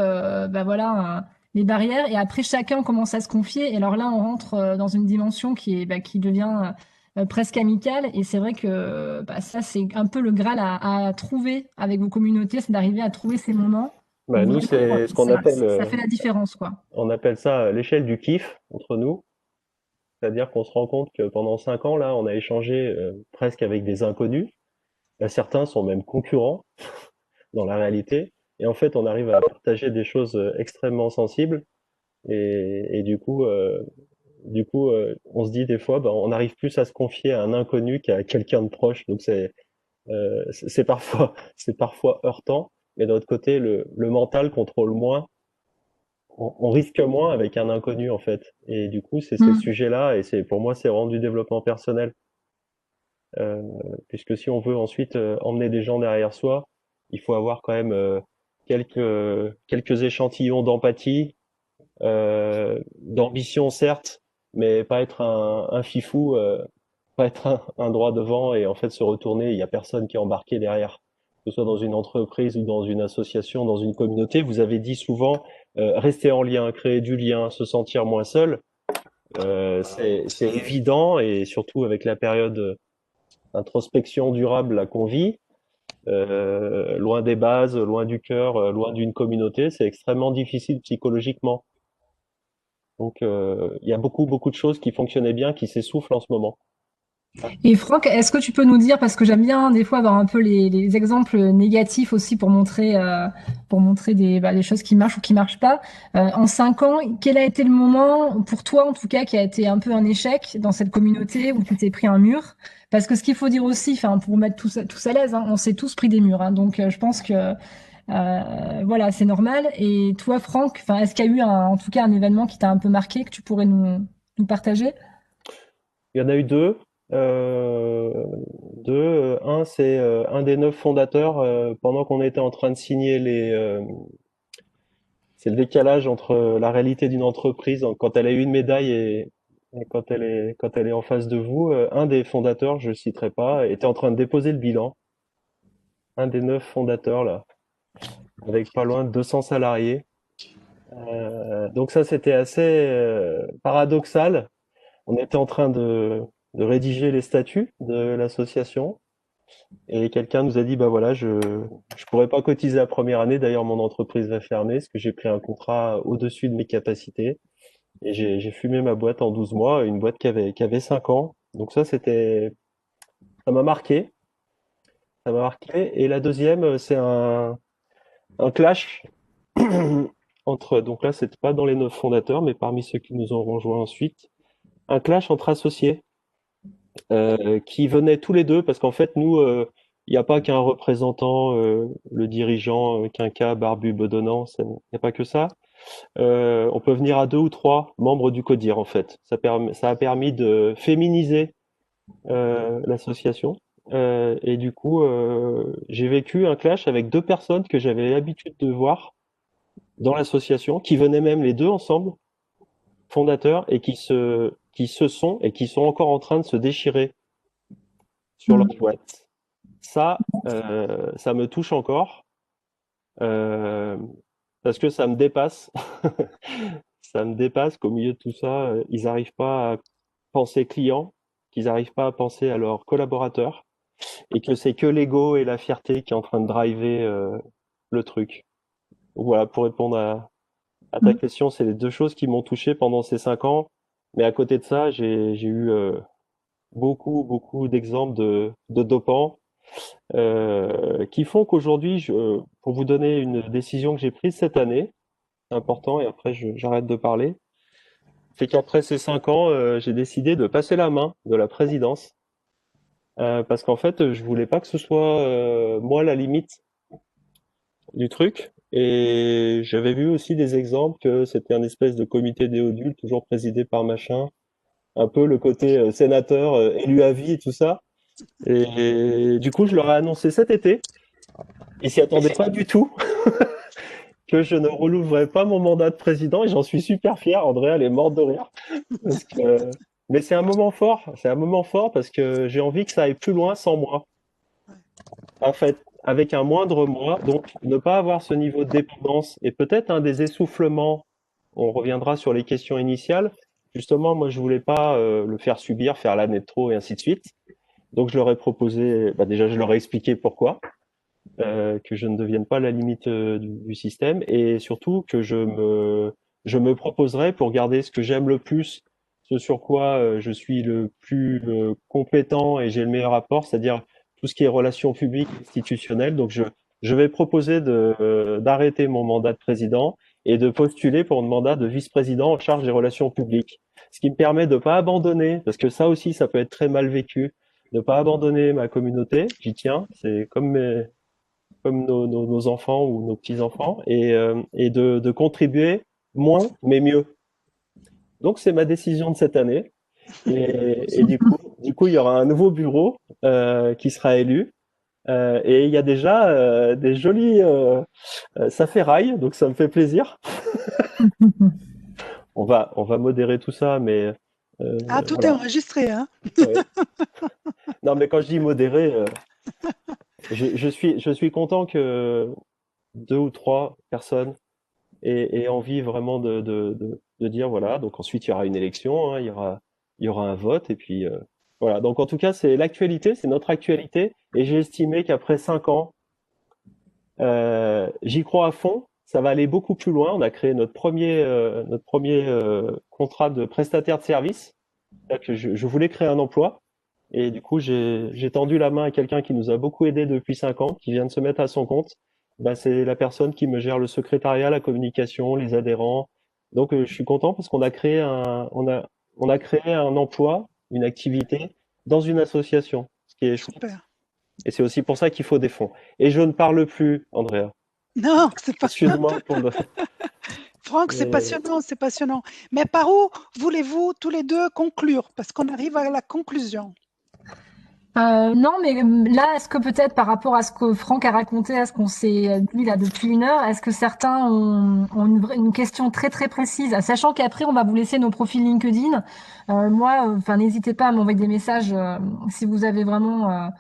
les barrières. Et après, chacun commence à se confier. Et alors là, on rentre dans une dimension qui devient presque amicale. Et c'est vrai que ça, c'est un peu le Graal à trouver avec vos communautés, c'est d'arriver à trouver ces moments où Nous, vraiment, c'est ce qu'on ça appelle, fait la différence, quoi. on appelle ça l'échelle du kiff entre nous. C'est-à-dire qu'on se rend compte que pendant 5 ans, là, on a échangé presque avec des inconnus. Là, certains sont même concurrents dans la réalité. Et en fait, on arrive à partager des choses extrêmement sensibles. Et du coup, on se dit des fois, on arrive plus à se confier à un inconnu qu'à quelqu'un de proche. Donc c'est parfois heurtant. Mais d'un autre côté, le mental contrôle moins. On risque moins avec un inconnu en fait. Et du coup, c'est ces sujets-là. Et pour moi, c'est vraiment du développement personnel. Puisque si on veut ensuite emmener des gens derrière soi, il faut avoir quand même quelques échantillons d'empathie, d'ambition certes, mais pas être un fifou, pas être un droit devant et en fait se retourner, il y a personne qui est embarqué derrière. Que ce soit dans une entreprise ou dans une association, dans une communauté, vous avez dit souvent rester en lien, créer du lien, se sentir moins seul. C'est évident et surtout avec la période introspection durable là, qu'on vit, loin des bases, loin du cœur, loin d'une communauté, c'est extrêmement difficile psychologiquement. Donc, il y a beaucoup de choses qui fonctionnaient bien, qui s'essoufflent en ce moment. Et Franck, est-ce que tu peux nous dire, parce que j'aime bien des fois avoir un peu les exemples négatifs aussi pour montrer des choses qui marchent ou qui marchent pas. En 5 ans, quel a été le moment, pour toi en tout cas, qui a été un peu un échec dans cette communauté où tu t'es pris un mur? Parce que ce qu'il faut dire aussi, enfin, pour mettre tous à l'aise, hein, on s'est tous pris des murs, hein, donc je pense que voilà, c'est normal. Et toi, Franck, enfin, est-ce qu'il y a eu en tout cas un événement qui t'a un peu marqué que tu pourrais nous partager? Il y en a eu deux. Un, c'est un des 9 fondateurs, pendant qu'on était en train de signer c'est le décalage entre la réalité d'une entreprise quand elle a eu une médaille et quand elle est en face de vous. Un des fondateurs, je le citerai pas, était en train de déposer le bilan. Un des 9 fondateurs, là, avec pas loin de 200 salariés. Donc ça, c'était assez paradoxal. On était en train de rédiger les statuts de l'association et quelqu'un nous a dit, bah voilà, je pourrais pas cotiser la première année. D'ailleurs, mon entreprise va fermer parce que j'ai pris un contrat au-dessus de mes capacités et j'ai fumé ma boîte en 12 mois, une boîte qui avait 5 ans. Donc ça, ça m'a marqué. Ça m'a marqué. Et la deuxième, c'est un clash donc là, c'était pas dans les 9 fondateurs, mais parmi ceux qui nous ont rejoints ensuite, un clash entre associés qui venaient tous les deux, parce qu'en fait, nous, il n'y a pas qu'un représentant, le dirigeant, quinca, barbu, bedonnant, il n'y a pas que ça. On peut venir à 2 ou 3 membres du CODIR, en fait. Ça a permis de féminiser l'association. Et du coup, j'ai vécu un clash avec 2 personnes que j'avais l'habitude de voir dans l'association, qui venaient même les 2 ensemble, fondateurs, et qui sont encore en train de se déchirer sur leur boîte. Ça me touche encore, parce que ça me dépasse. Ça me dépasse qu'au milieu de tout ça, ils n'arrivent pas à penser client, qu'ils n'arrivent pas à penser à leurs collaborateurs, et que c'est que l'ego et la fierté qui est en train de driver le truc. Donc voilà, pour répondre à ta question, c'est les 2 choses qui m'ont touché pendant ces 5 ans. Mais à côté de ça, j'ai eu beaucoup d'exemples de dopants qui font qu'aujourd'hui, pour vous donner une décision que j'ai prise cette année, c'est important, et après j'arrête de parler, c'est qu'après ces 5 ans, j'ai décidé de passer la main de la présidence parce qu'en fait, je voulais pas que ce soit moi la limite du truc. Et j'avais vu aussi des exemples que c'était un espèce de comité déodule, toujours présidé par machin, un peu le côté sénateur élu à vie et tout ça. Et du coup, je leur ai annoncé cet été, ils s'y attendaient pas du tout, que je ne renouvellerais pas mon mandat de président, et j'en suis super fier. Andrea, elle est morte de rire. Mais c'est un moment fort parce que j'ai envie que ça aille plus loin sans moi. En fait, avec un moindre moi, donc ne pas avoir ce niveau de dépendance et peut-être un des essoufflements. On reviendra sur les questions initiales. Justement, moi, je voulais pas le faire subir, faire l'année de trop et ainsi de suite. Donc, je leur ai proposé, déjà, je leur ai expliqué pourquoi, que je ne devienne pas la limite du système, et surtout que je me proposerais pour garder ce que j'aime le plus, ce sur quoi je suis le plus compétent et j'ai le meilleur rapport, c'est-à-dire tout ce qui est relations publiques, institutionnelles. Donc, je vais proposer d'arrêter mon mandat de président et de postuler pour un mandat de vice-président en charge des relations publiques. Ce qui me permet de pas abandonner, parce que ça aussi, ça peut être très mal vécu, de pas abandonner ma communauté. J'y tiens. C'est comme nos enfants ou nos petits-enfants, et de contribuer moins, mais mieux. Donc, c'est ma décision de cette année. Et du coup, il y aura un nouveau bureau qui sera élu. Et il y a déjà des jolis ça fait rail, donc ça me fait plaisir. On va modérer tout ça, mais tout voilà. est enregistré, hein. Ouais. Non, mais quand je dis modérer, je suis content que 2 ou 3 personnes aient envie vraiment de dire voilà. Donc ensuite il y aura une élection, hein, il y aura un vote, et puis voilà. Donc en tout cas, c'est l'actualité, c'est notre actualité, et j'ai estimé qu'après 5 ans, j'y crois à fond. Ça va aller beaucoup plus loin. On a créé notre premier contrat de prestataire de service. Que je voulais créer un emploi, et du coup j'ai tendu la main à quelqu'un qui nous a beaucoup aidé depuis 5 ans, qui vient de se mettre à son compte. C'est la personne qui me gère le secrétariat, la communication, les adhérents. Donc je suis content parce qu'on a créé on a créé un emploi, une activité dans une association, ce qui est chouette. Super. Et c'est aussi pour ça qu'il faut des fonds. Et je ne parle plus, Andrea. Non, c'est pas. Excuse-moi pour le... Franck, c'est passionnant, c'est passionnant. Mais par où voulez-vous tous les deux conclure? Parce qu'on arrive à la conclusion. Non, mais là, est-ce que peut-être par rapport à ce que Franck a raconté, à ce qu'on s'est dit là depuis 1 heure, est-ce que certains ont une question très très précise, sachant qu'après on va vous laisser nos profils LinkedIn. Moi, n'hésitez pas à m'envoyer des messages si vous avez vraiment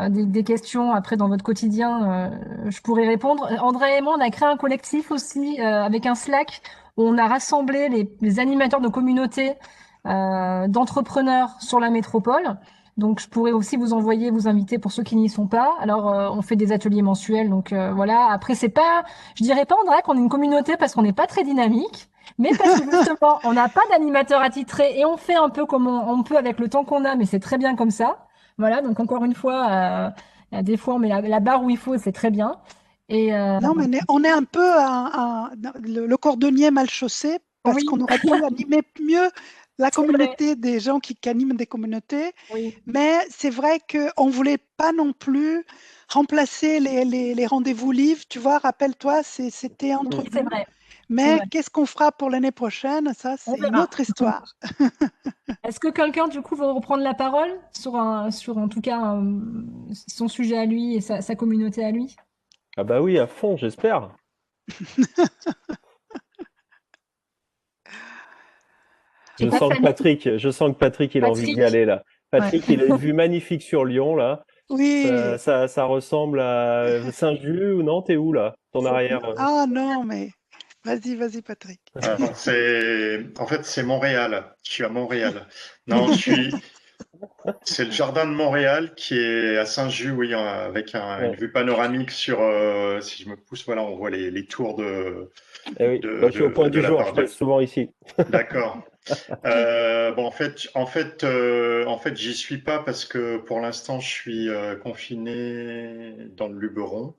des questions après dans votre quotidien. Je pourrais répondre. André et moi, on a créé un collectif aussi avec un Slack où on a rassemblé les animateurs de communautés d'entrepreneurs sur la métropole. Donc, je pourrais aussi vous inviter pour ceux qui n'y sont pas. Alors, on fait des ateliers mensuels. Donc, voilà. Après, je dirais pas, Andrea, qu'on est une communauté parce qu'on n'est pas très dynamique, mais parce que justement, on n'a pas d'animateur attitré et on fait un peu comme on peut avec le temps qu'on a, mais c'est très bien comme ça. Voilà. Donc, encore une fois, des fois, on met la barre où il faut et c'est très bien. Et Non, mais on est un peu le cordonnier mal chaussé parce oui, qu'on aurait pu animer mieux la c'est vrai. communauté des gens qui animent des communautés. Oui. Mais c'est vrai qu'on ne voulait pas non plus remplacer les rendez-vous livres. Tu vois, rappelle-toi, c'était Oui, c'est entretenu. vrai. C'est Mais vrai. qu'est-ce qu'on fera pour l'année prochaine? Ça, On c'est une verra. autre histoire. Est-ce que quelqu'un, du coup, veut reprendre la parole sur en tout cas, son sujet à lui et sa communauté à lui? Ah bah oui, à fond, j'espère. J'ai pas Fanny. Je sens que Patrick, il a envie d'y Patrick. aller là. Ouais. Patrick, il a une vue magnifique sur Lyon là. Oui. Ça ressemble à Saint-Just ou non? T'es où là? Ton arrière. Ah non, mais vas-y, Patrick. Alors, en fait, c'est Montréal. Je suis à Montréal. Non, c'est le jardin de Montréal qui est à Saint-Just, oui, avec une vue panoramique sur, si je me pousse, voilà, on voit les tours Eh oui, je suis au point du la jour, je Barbade. passe souvent ici. D'accord. Bon, en fait, j'y suis pas parce que pour l'instant, je suis confiné dans le Luberon.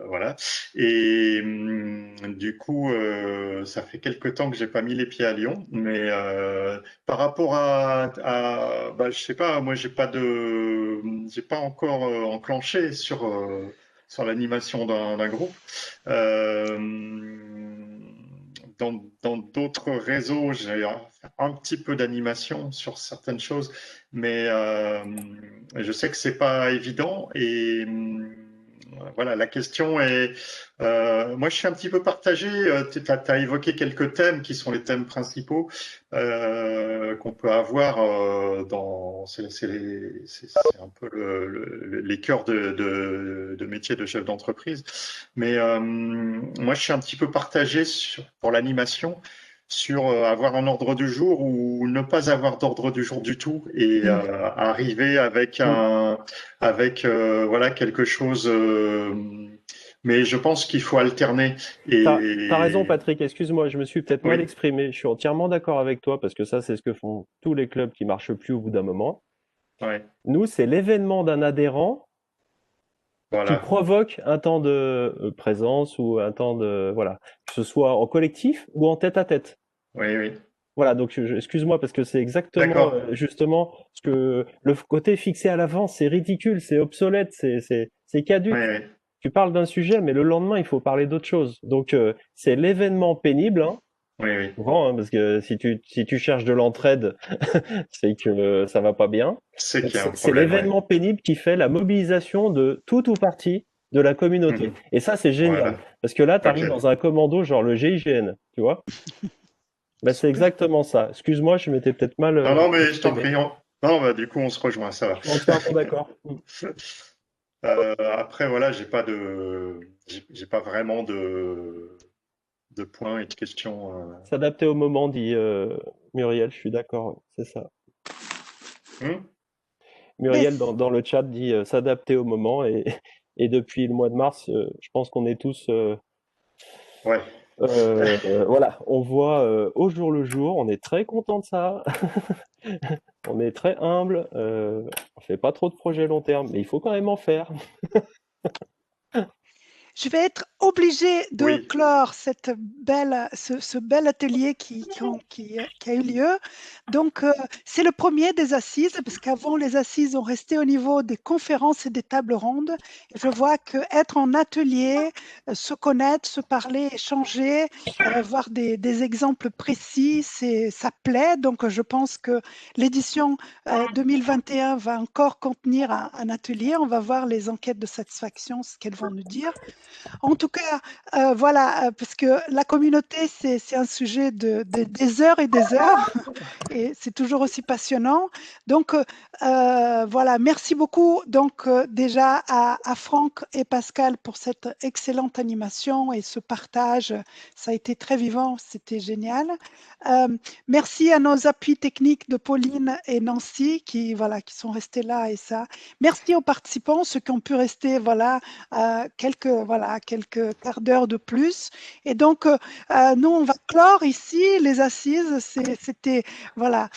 Voilà. Et du coup, ça fait quelque temps que j'ai pas mis les pieds à Lyon. Mais par rapport bah, je sais pas, moi, j'ai pas encore enclenché sur l'animation d'un groupe. Dans d'autres réseaux, j'ai un petit peu d'animation sur certaines choses, mais je sais que c'est pas évident. Et voilà, la question est, moi je suis un petit peu partagé. Tu as évoqué quelques thèmes qui sont les thèmes principaux qu'on peut avoir c'est un peu les cœurs de métier de chef d'entreprise. Mais moi je suis un petit peu partagé pour l'animation sur avoir un ordre du jour ou ne pas avoir d'ordre du jour du tout et arriver avec voilà quelque chose. Mais je pense qu'il faut alterner. T'as raison, Patrick. Excuse-moi, je me suis peut-être mal Oui. exprimé. Je suis entièrement d'accord avec toi parce que ça, c'est ce que font tous les clubs qui marchent plus au bout d'un moment. Ouais. Nous, c'est l'événement d'un adhérent Voilà. qui provoque un temps de présence ou un temps de voilà, que ce soit en collectif ou en tête-à-tête. Oui, oui. Voilà, donc excuse-moi parce que c'est exactement D'accord. justement ce que le côté fixé à l'avance, c'est ridicule, c'est obsolète, c'est caduque. Oui, oui. Tu parles d'un sujet, mais le lendemain, il faut parler d'autre chose. Donc c'est l'événement pénible, hein, Oui, oui. souvent, hein, parce que si tu cherches de l'entraide, c'est que ça va pas bien. C'est Donc, qu'il y a un c'est problème. l'événement pénible qui fait la mobilisation de tout ou partie de la communauté. Mhm. Et ça, c'est génial. Voilà. Parce que là, tu arrives Ok. dans un commando genre le GIGN, tu vois. Ben, c'est exactement ça. Excuse-moi, je m'étais peut-être mal Non, non, mais je t'en exprimé. prie. Non, bah, du coup, on se rejoint, ça va. Je suis entièrement d'accord. Après, voilà, j'ai pas vraiment de points et de questions. S'adapter au moment, dit Muriel, je suis d'accord, c'est ça. Muriel, dans le chat, dit s'adapter au moment. Et depuis le mois de mars, je pense qu'on est tous... Ouais. voilà, on voit au jour le jour, on est très content de ça. On est très humble, on fait pas trop de projets long terme, mais il faut quand même en faire. Je vais être obligée de clore ce bel atelier qui a eu lieu. Donc, c'est le premier des assises, parce qu'avant, les assises ont resté au niveau des conférences et des tables rondes. Et je vois qu'être en atelier, se connaître, se parler, échanger, voir des exemples précis, ça plaît. Donc, je pense que l'édition 2021 va encore contenir un atelier. On va voir les enquêtes de satisfaction, ce qu'elles vont nous dire. En tout cas, voilà, parce que la communauté, c'est un sujet des heures et des heures, et c'est toujours aussi passionnant. Donc, voilà, merci beaucoup donc, déjà à Franck et Pascal pour cette excellente animation et ce partage. Ça a été très vivant, c'était génial. Merci à nos appuis techniques de Pauline et Nancy qui sont restés là et ça. Merci aux participants, ceux qui ont pu rester, voilà, quelques voilà, quelques quarts d'heure de plus. Et donc, nous, on va clore ici les assises. C'était, voilà,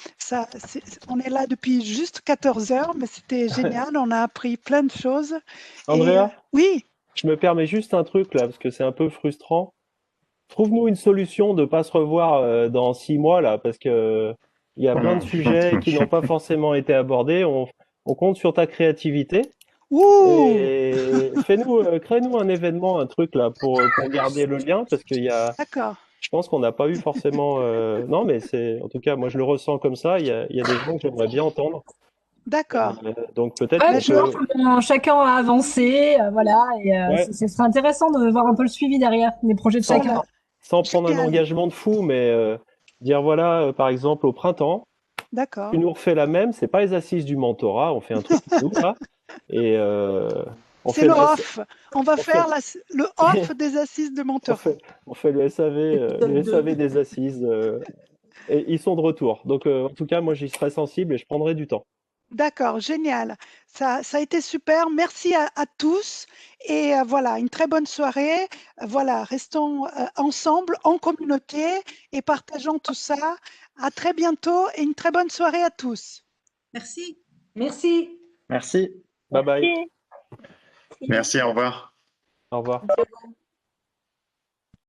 on est là depuis juste 14 heures, mais c'était génial. On a appris plein de choses. Andrea, oui. Je me permets juste un truc là, parce que c'est un peu frustrant. Trouve-nous une solution de ne pas se revoir dans 6 mois là, parce que il y a plein de sujets qui n'ont pas forcément été abordés. On compte sur ta créativité. Et crée-nous un événement, un truc là, pour garder le lien, parce qu'il y a, je pense qu'on n'a pas eu forcément. Non, mais en tout cas, moi je le ressens comme ça. Il y a des gens que j'aimerais bien entendre. D'accord. Donc peut-être je pense que chacun a avancé, voilà, et ce serait intéressant de voir un peu le suivi derrière des projets de chacun. Sans prendre un engagement de fou, mais dire voilà, par exemple au printemps, tu nous refais la même, c'est pas les assises du mentorat, on fait un truc nous là, et c'est le off. On va faire le off des assises de mentorat. On fait le SAV des assises, et ils sont de retour. Donc en tout cas, moi j'y serai sensible et je prendrai du temps. D'accord, génial. Ça a été super. Merci à tous. Et voilà, une très bonne soirée. Voilà, restons ensemble en communauté et partageons tout ça. À très bientôt et une très bonne soirée à tous. Merci. Merci. Merci. Bye bye. Merci, au revoir. Au revoir.